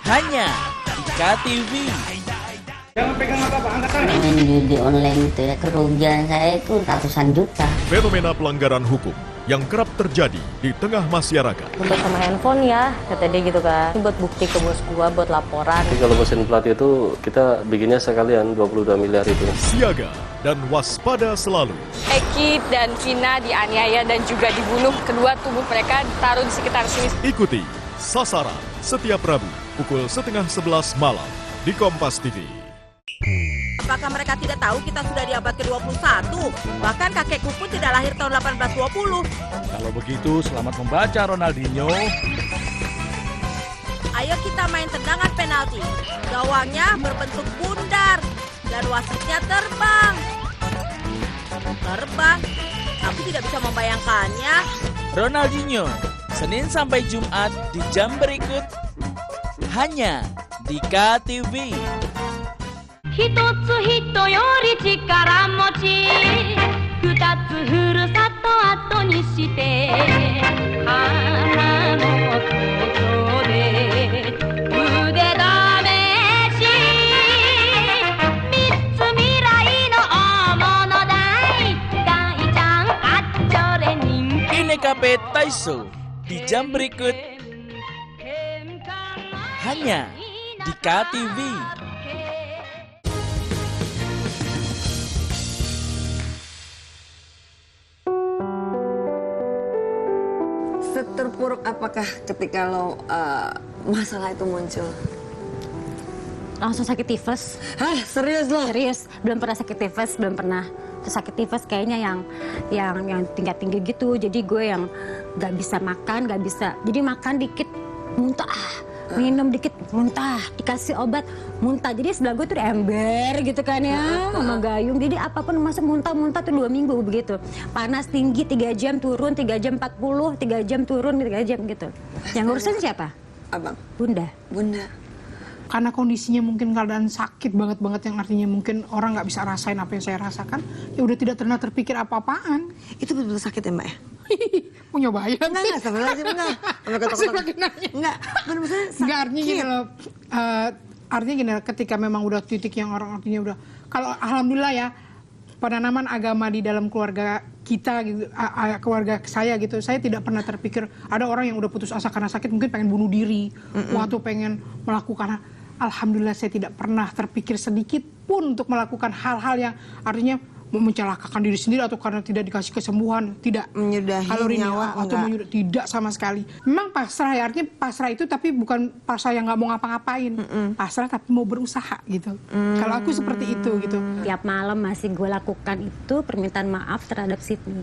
hanya di KTV. Jangan pegang apa-apa, angkat tangan. Main judi online itu ya, kerugian saya itu ratusan juta. Fenomena pelanggaran hukum yang kerap terjadi di tengah masyarakat. Untuk sama handphone ya, kata dia gitu kan. Ini buat bukti ke bos gua, buat laporan. Jadi kalau mesin plat itu kita bikinnya sekalian 22 miliar itu. Siaga dan waspada selalu. Eki dan Vina dianiaya dan juga dibunuh. Kedua tubuh mereka ditaruh di sekitar sini. Ikuti Sasaran setiap Rabu pukul 10:30 malam di Kompas TV. Apakah mereka tidak tahu kita sudah di abad ke-21? Bahkan kakekku pun tidak lahir tahun 1820. Kalau begitu, selamat membaca Ronaldinho. kita main tendangan penalti. Gawangnya berbentuk bundar dan wasitnya terbang. Terbang? Aku tidak bisa membayangkannya. Ronaldinho, Senin sampai Jumat di jam berikut hanya di KTV. 一つ人より力持ち二つふるさと後にして花の工場で腕試し三つ未来の大物大ちゃんあっちょれ人気 Inekape Taiso di jam berikut hanya di KTV. Seterpuruk apakah ketika lo masalah itu muncul? Langsung sakit tifus. Hah, serius lo? Serius, belum pernah sakit tifus, belum pernah. Terus sakit tifus kayaknya yang tinggi-tinggi gitu. Jadi gue yang nggak bisa makan, nggak bisa. Jadi makan dikit muntah, minum dikit muntah, dikasih obat muntah. Jadi sebelah gue tuh udah ember gitu kan ya, sama gayung. Jadi apapun masuk muntah-muntah tuh 2 minggu begitu. Panas tinggi 3 jam turun, 3 jam 40, 3 jam turun, 3 jam gitu. Yang ngurusin siapa? Abang. Bunda. Bunda. Karena kondisinya mungkin keadaan sakit banget yang artinya mungkin orang nggak bisa rasain apa yang saya rasakan, ya udah tidak pernah terpikir apa-apaan. Itu betul-betul sakit ya Mbak ya? Mau nyobain sih? Enggak, sebenarnya enggak. Enggak, enggak artinya gini loh, artinya gini, ketika memang udah titik yang orang artinya udah, kalau alhamdulillah ya, penanaman agama di dalam keluarga kita gitu, keluarga saya gitu, saya tidak pernah terpikir ada orang yang udah putus asa karena sakit mungkin pengen bunuh diri, atau pengen melakukan. Alhamdulillah saya tidak pernah terpikir sedikit pun untuk melakukan hal-hal yang artinya mencelakakan diri sendiri atau karena tidak dikasih kesembuhan, tidak menyudahi nyawa atau tidak sama sekali. Memang pasrah ya, artinya pasrah itu tapi bukan pasrah yang nggak mau ngapa-ngapain, pasrah tapi mau berusaha gitu. Kalau aku seperti itu gitu. Tiap malam masih gue lakukan itu permintaan maaf terhadap Sydney.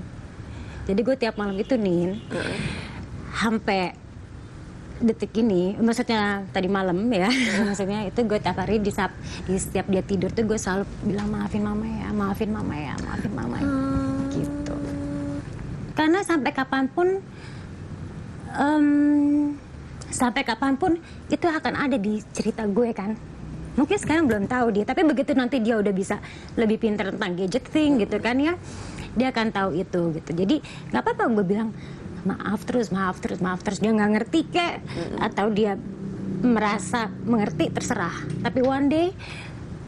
Jadi gue tiap malam itu nih sampai detik ini, maksudnya tadi malam ya, maksudnya itu gue tiap hari di setiap dia tidur tuh gue selalu bilang maafin mama ya, maafin mama ya, maafin mama ya, gitu. Karena sampai kapanpun itu akan ada di cerita gue kan. Mungkin sekarang belum tahu dia, tapi begitu nanti dia udah bisa lebih pintar tentang gadgeting gitu kan ya, dia akan tahu itu gitu. Jadi nggak apa-apa gue bilang maaf terus, dia nggak ngerti kek, atau dia merasa mengerti terserah. Tapi one day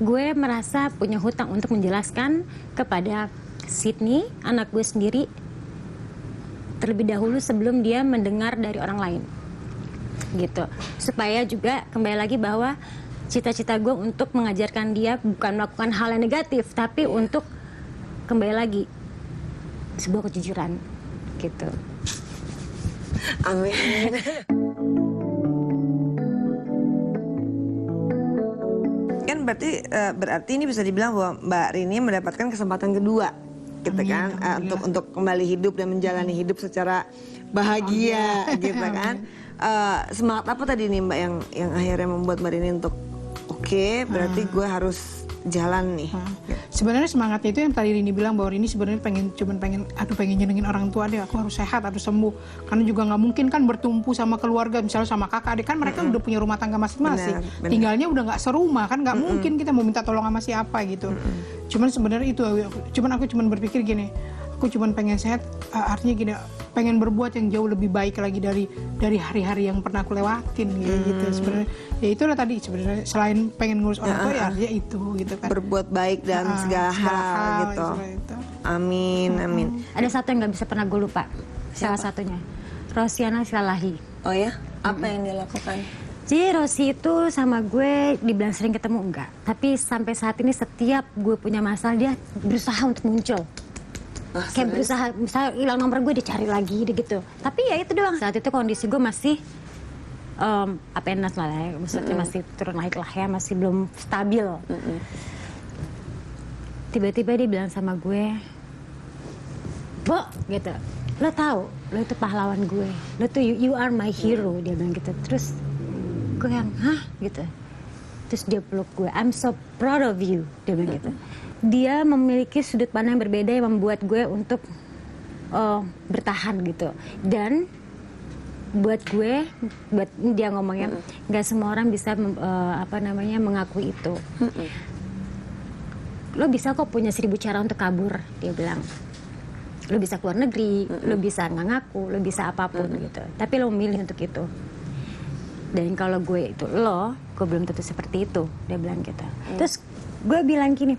gue merasa punya hutang untuk menjelaskan kepada Sydney, anak gue sendiri, terlebih dahulu sebelum dia mendengar dari orang lain, gitu. Supaya juga kembali lagi bahwa cita-cita gue untuk mengajarkan dia bukan melakukan hal yang negatif, tapi untuk kembali lagi sebuah kejujuran, gitu. Amin. Kan berarti ini bisa dibilang bahwa Mbak Rini mendapatkan kesempatan kedua, gitu kan, untuk kembali hidup dan menjalani hidup secara bahagia, gitu kan. Semangat apa tadi nih Mbak yang akhirnya membuat Mbak Rini untuk oke, berarti gue harus jalan nih. Sebenarnya semangatnya itu yang tadi Rini bilang bahwa Rini sebenarnya pengen nyenengin orang tua deh, aku harus sehat, harus sembuh. Karena juga nggak mungkin kan bertumpu sama keluarga, misalnya sama kakak adik kan mereka udah punya rumah tangga masing-masing. Tinggalnya udah nggak serumah kan, nggak mungkin kita mau minta tolong sama siapa gitu. Cuman sebenarnya itu, aku berpikir gini, aku cuman pengen sehat, artinya gini, pengen berbuat yang jauh lebih baik lagi dari hari-hari yang pernah aku lewatin gitu. Sebenarnya ya itulah tadi sebenarnya, selain pengen ngurus orang tua ya artinya itu gitu kan, berbuat baik dan segala hal gitu. Amin. Ada satu yang nggak bisa pernah gue lupa. Salah satunya Rosiana Salahi. Oh ya, apa yang dia lakukan? Jadi Rosi itu sama gue dibilang sering ketemu enggak, tapi sampai saat ini setiap gue punya masalah dia berusaha untuk muncul. Kayak berusaha, misalnya hilang nomor gue dicari lagi gitu. Tapi ya itu doang. Saat itu kondisi gue masih apenas lah ya, maksudnya masih turun naik lah ya, masih belum stabil. Tiba-tiba dia bilang sama gue, Bo, gitu, lo tahu, lo itu pahlawan gue, lo tuh you are my hero, dia bilang gitu. Terus Gue yang hah gitu. Terus dia peluk gue, I'm so proud of you, dia bilang gitu. Dia memiliki sudut pandang yang berbeda yang membuat gue untuk bertahan gitu. Dan buat gue, buat dia ngomongnya, nggak semua orang bisa mengakui itu. Lo bisa kok punya 1000 cara untuk kabur, dia bilang. Lo bisa keluar negeri, lo bisa nggak ngaku, lo bisa apapun gitu. Tapi lo memilih untuk itu. Dan kalau gue itu lo, gue belum tentu seperti itu, dia bilang gitu. Terus gue bilang gini,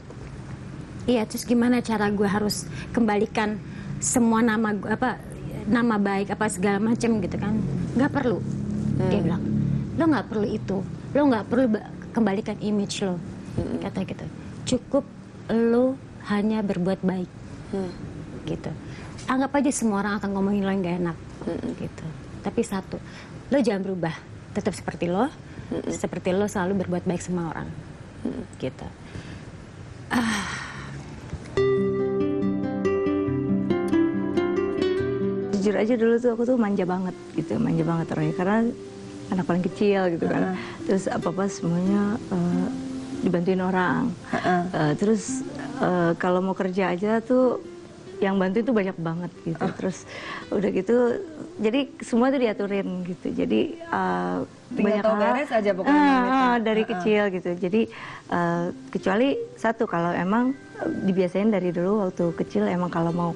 iya terus gimana cara gue harus kembalikan semua nama baik apa segala macam gitu kan? Nggak perlu, dia bilang. Lo nggak perlu itu, lo nggak perlu kembalikan image lo, kata gitu. Cukup lo hanya berbuat baik, gitu. Anggap aja semua orang akan ngomongin lo yang gak enak, gitu. Tapi satu, lo jangan berubah. Tetap seperti lo selalu berbuat baik sama orang, gitu. Jujur aja dulu tuh aku tuh manja banget orangnya karena anak paling kecil gitu kan. Terus apa semuanya dibantuin orang. Terus kalau mau kerja aja tuh yang bantu itu banyak banget gitu. Terus udah gitu jadi semua itu diaturin gitu. Jadi banyak hal beres aja pokoknya dari kecil gitu. Jadi kecuali satu, kalau emang dibiasain dari dulu waktu kecil emang kalau mau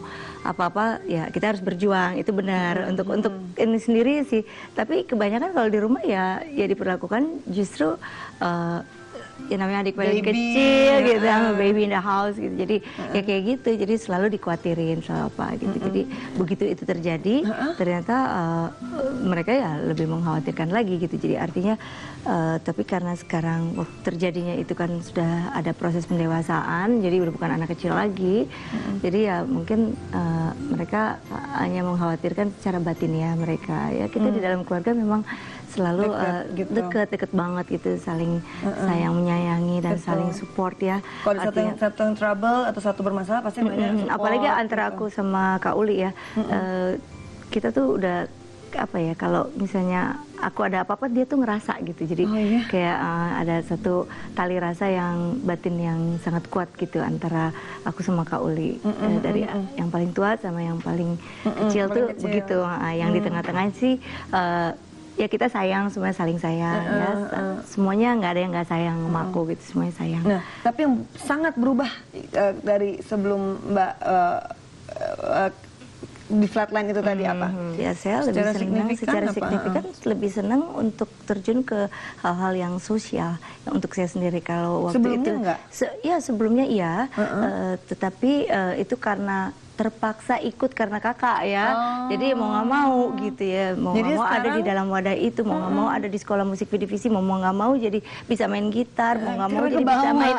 apa-apa ya kita harus berjuang, itu benar untuk ini sendiri sih. Tapi kebanyakan kalau di rumah ya diperlakukan justru ya namanya adik paling kecil gitu, sama baby in the house gitu. Jadi ya kayak gitu, jadi selalu dikuatirin soal apa gitu. Jadi begitu itu terjadi, ternyata mereka ya lebih mengkhawatirkan lagi gitu. Jadi artinya tapi karena sekarang waktu terjadinya itu kan sudah ada proses pendewasaan, jadi udah bukan anak kecil lagi. Jadi ya mungkin mereka hanya mengkhawatirkan secara batin ya mereka. Ya kita di dalam keluarga memang selalu deket banget gitu, saling sayang menyayangi dan saling support ya. Kalau satu yang trouble atau satu bermasalah pasti banyak support. Apalagi antara aku sama Kak Uli ya, kita tuh udah apa ya, kalau misalnya aku ada apa-apa dia tuh ngerasa gitu. Jadi kayak ada satu tali rasa yang batin yang sangat kuat gitu antara aku sama Kak Uli. Dari yang paling tua sama yang paling kecil tuh begitu. Yang di tengah-tengah sih ya kita sayang, semuanya saling sayang ya. Semuanya nggak ada yang nggak sayang sama aku gitu, semuanya sayang. Nah, tapi yang sangat berubah dari sebelum Mbak di flatline itu tadi apa? Ya saya lebih senang secara signifikan lebih senang untuk terjun ke hal-hal yang sosial untuk saya sendiri. Kalau waktu sebelumnya itu enggak? Sebelumnya iya, tetapi itu karena terpaksa ikut karena kakak ya. Jadi mau nggak mau gitu ya, mau nggak mau ada di dalam wadah itu, mau nggak mau ada di sekolah musik divisi, mau nggak mau jadi bisa main gitar, mau nggak mau jadi bisa main.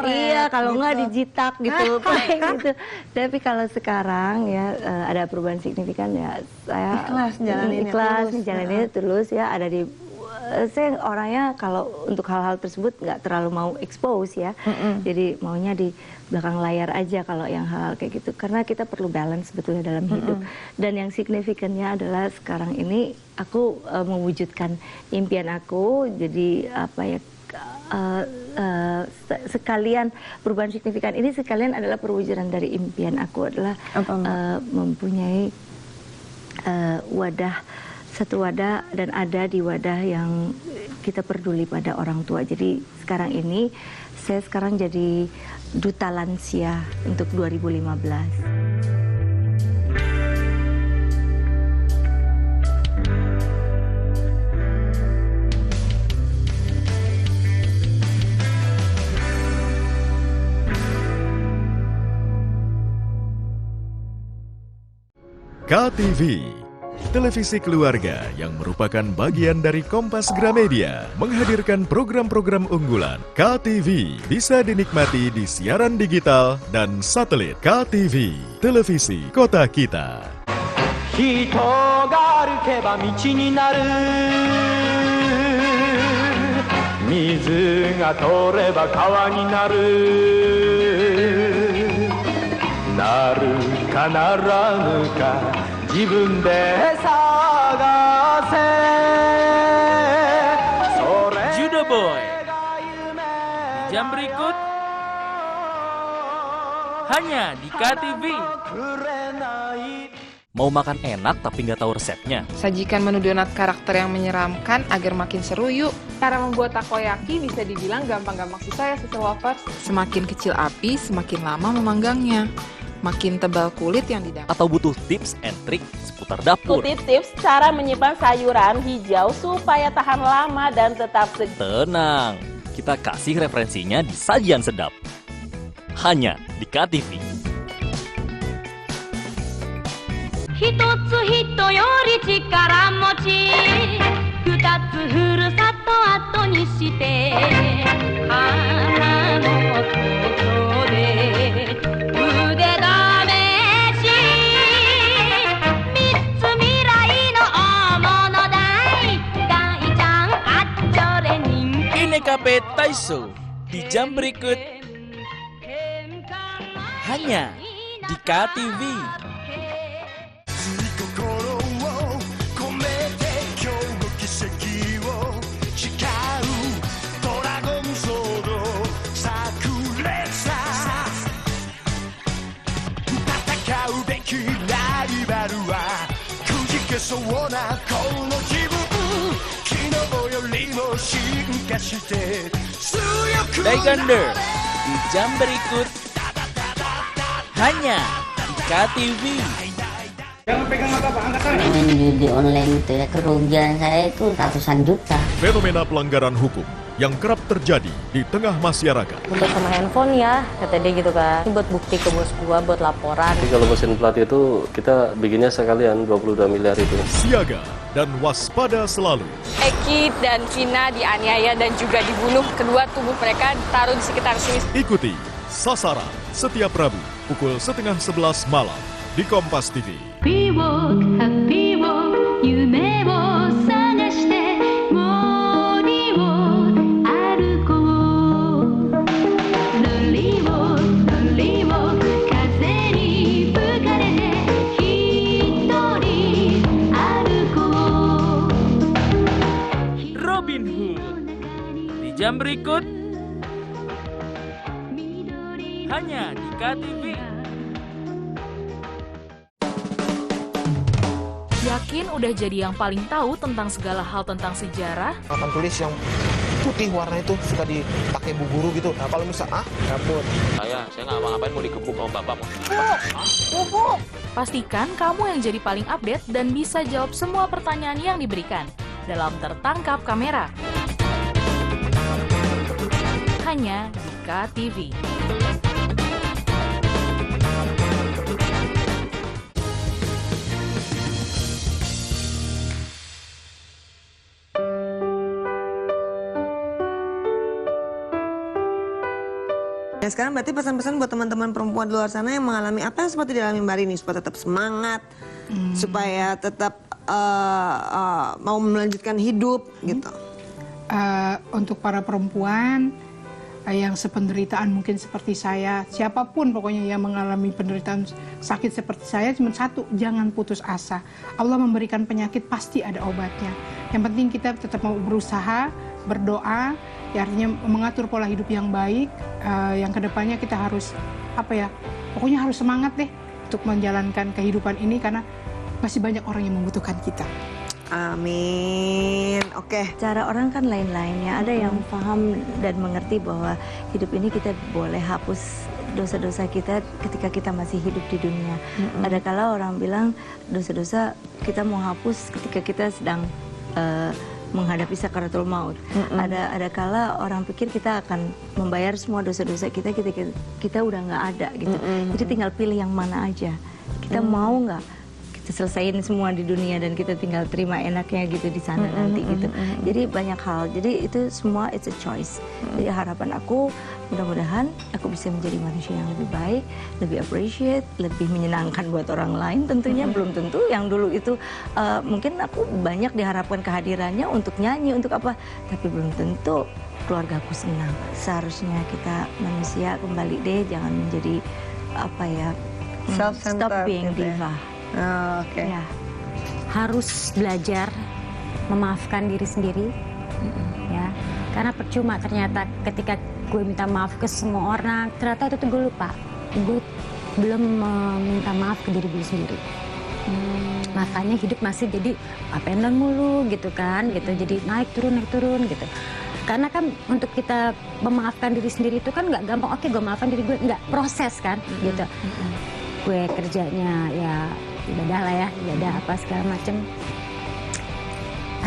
Iya, kalau nggak dijitak gitu, kayak gitu. Tapi kalau sekarang ya ada perubahan signifikan ya, saya ikhlas jalaninnya tulus ya, ada di saya orangnya kalau untuk hal-hal tersebut nggak terlalu mau expose ya, jadi maunya di belakang layar aja kalau yang hal-hal kayak gitu, karena kita perlu balance sebetulnya dalam hidup. Dan yang signifikannya adalah sekarang ini aku mewujudkan impian aku, jadi apa ya, sekalian perubahan signifikan ini sekalian adalah perwujudan dari impian aku adalah mempunyai satu wadah dan ada di wadah yang kita peduli pada orang tua. Jadi sekarang ini saya jadi duta lansia untuk 2015. KTV, televisi keluarga yang merupakan bagian dari Kompas Gramedia, menghadirkan program-program unggulan. KTV bisa dinikmati di siaran digital dan satelit. KTV, televisi kota kita. 人が歩けば道になる水が通れば川になるなるかならぬか自分で探せ Boy. Di jam berikut hanya di KTV. Mau makan enak tapi nggak tahu resepnya? Sajikan menu donat karakter yang menyeramkan agar makin seru yuk. Cara membuat takoyaki bisa dibilang gampang-gampang susah ya Sister Lovers. Semakin kecil api, semakin lama memanggangnya. Makin tebal kulit yang didapat. Atau butuh tips and trik seputar dapur? Ikuti tips cara menyimpan sayuran hijau supaya tahan lama dan tetap segar. Tenang, kita kasih referensinya di Sajian Sedap. Hanya di KTV. 一つ人より力持ち二つふるさと後にして花のことで腕試し三つ未来の大物大大ちゃんあっちょれ人気 Ini KP Taiso di jam berikut hanya di KTV. Daigender di jam berikut hanya di KTV. Jangan pegang apa-apa, angkat tangan. Main judi online itu ya, kerugian saya itu ratusan juta. Fenomena pelanggaran hukum yang kerap terjadi di tengah masyarakat. Untuk sama handphone ya, kata dia gitu kan. Ini buat bukti ke bos gua, buat laporan. Jadi kalau mesin plat itu kita bikinnya sekalian 22 miliar itu. Siaga dan waspada selalu. Eki dan Vina dianiaya dan juga dibunuh. Kedua tubuh mereka ditaruh di sekitar sini. Ikuti Sasaran setiap Rabu pukul 10:30 malam di Kompas TV. Happy walk 夢を探して森を歩こうロリを風に吹かれて一人歩こう Robin Hood di jam berikut hanya di KTV. Yakin udah jadi yang paling tahu tentang segala hal tentang sejarah? Papan tulis yang putih warna itu suka dipakai bu guru gitu. Nah kalau misal dapur. Saya nggak ngapain mau dikebuk sama bapak mau. Pastikan kamu yang jadi paling update dan bisa jawab semua pertanyaan yang diberikan dalam Tertangkap Kamera. Hanya di KTV. Nah sekarang berarti pesan-pesan buat teman-teman perempuan di luar sana yang mengalami apa yang seperti dialami Mbak Rini supaya tetap semangat, supaya tetap mau melanjutkan hidup gitu. Untuk para perempuan yang sependeritaan mungkin seperti saya, siapapun pokoknya yang mengalami penderitaan sakit seperti saya, cuma satu, jangan putus asa. Allah memberikan penyakit pasti ada obatnya. Yang penting kita tetap mau berusaha, berdoa, ya artinya mengatur pola hidup yang baik. Yang kedepannya kita harus pokoknya harus semangat deh untuk menjalankan kehidupan ini karena masih banyak orang yang membutuhkan kita. Amin. Oke. Cara orang kan lain-lain ya. Ada yang paham dan mengerti bahwa hidup ini kita boleh hapus dosa-dosa kita ketika kita masih hidup di dunia. Ada kala orang bilang dosa-dosa kita mau hapus ketika kita sedang menghadapi sakaratul maut. Ada kala orang pikir kita akan membayar semua dosa-dosa kita ketika kita udah nggak ada gitu. Jadi tinggal pilih yang mana aja. Kita mau nggak kita selesaiin semua di dunia dan kita tinggal terima enaknya gitu di sana nanti gitu. Jadi banyak hal. Jadi itu semua it's a choice. Jadi harapan aku mudah-mudahan aku bisa menjadi manusia yang lebih baik, lebih appreciate, lebih menyenangkan buat orang lain. Tentunya belum tentu yang dulu itu mungkin aku banyak diharapkan kehadirannya untuk nyanyi, untuk apa, tapi belum tentu keluargaku senang. Seharusnya kita manusia kembali deh, jangan menjadi stop being diva. Oke. Ya, harus belajar memaafkan diri sendiri Ya, karena percuma ternyata ketika gue minta maaf ke semua orang, ternyata itu tuh gue lupa. Gue belum meminta maaf ke diri gue sendiri. Makanya hidup masih jadi up and down mulu gitu kan, gitu. Jadi naik turun gitu. Karena kan untuk kita memaafkan diri sendiri itu kan nggak gampang. Oke, gue maafkan diri gue, nggak proses kan, gitu. Gue kerjanya ya ibadah lah ya, ibadah apa segala macem.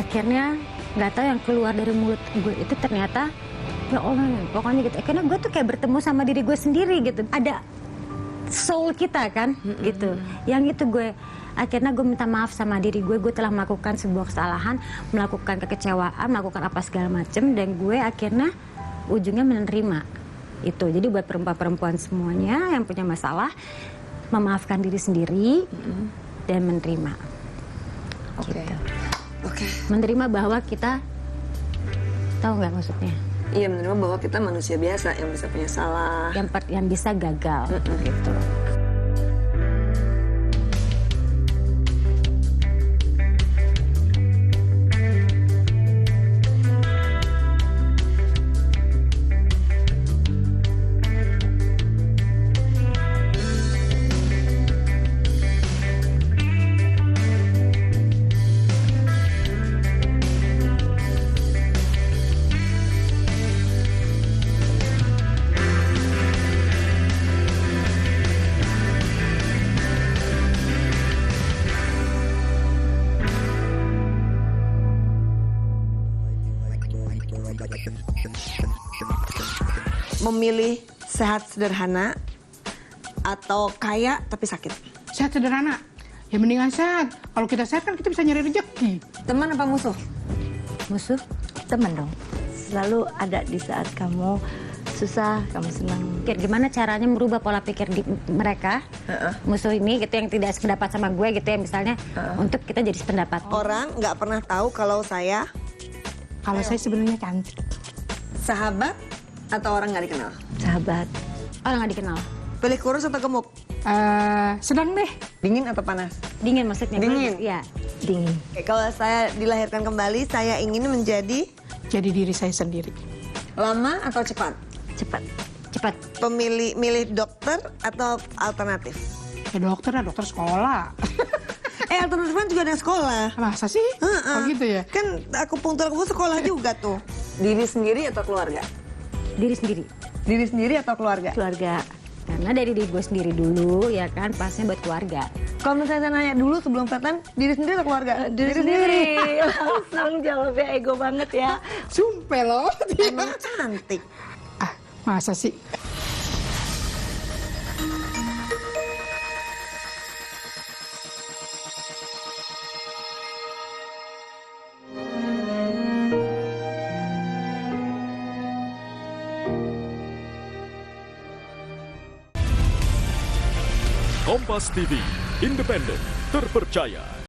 Akhirnya nggak tahu yang keluar dari mulut gue itu ternyata ya Allah, pokoknya gitu. Karena gue tuh kayak bertemu sama diri gue sendiri gitu. Ada soul kita kan, gitu. Yang itu gue akhirnya gue minta maaf sama diri gue telah melakukan sebuah kesalahan, melakukan kekecewaan, melakukan apa segala macem, dan gue akhirnya ujungnya menerima itu. Jadi buat perempuan-perempuan semuanya yang punya masalah, memaafkan diri sendiri dan menerima. Gitu. Menerima bahwa kita, tahu nggak maksudnya? Iya, menerima bahwa kita manusia biasa yang bisa punya salah, yang bisa gagal, gitu. Memilih sehat sederhana atau kaya tapi sakit? Sehat sederhana. Ya mendingan sehat. Kalau kita sehat kan kita bisa nyari rezeki. Teman apa musuh? Musuh? Teman dong. Selalu ada di saat kamu susah, kamu senang. Gimana caranya merubah pola pikir di mereka, musuh ini gitu, yang tidak sependapat sama gue gitu ya misalnya, untuk kita jadi sependapat. Orang nggak pernah tahu kalau saya sebenarnya cantik. Sahabat atau orang nggak dikenal? Sahabat. Orang nggak dikenal. Pilih kurus atau gemuk? Sedang deh. Dingin atau panas? Dingin maksudnya. Dingin? Ya. Dingin. Oke, kalau saya dilahirkan kembali, saya ingin menjadi? Jadi diri saya sendiri. Lama atau cepat? Cepat. Cepat. Milih dokter atau alternatif? Ya dokter sekolah. Alternatif kan juga ada sekolah. Masa sih? Oh gitu ya? Kan akupunktur sekolah juga tuh. Diri sendiri atau keluarga? Diri sendiri. Diri sendiri atau keluarga? Keluarga. Karena dari diri gue sendiri dulu, ya kan, pasnya buat keluarga. Kalau misalnya saya nanya dulu sebelum Fatan, diri sendiri atau keluarga? Diri sendiri. Langsung jawabnya ego banget ya. Sumpah loh. Emang cantik. Masa sih? Kompas TV, independen, terpercaya.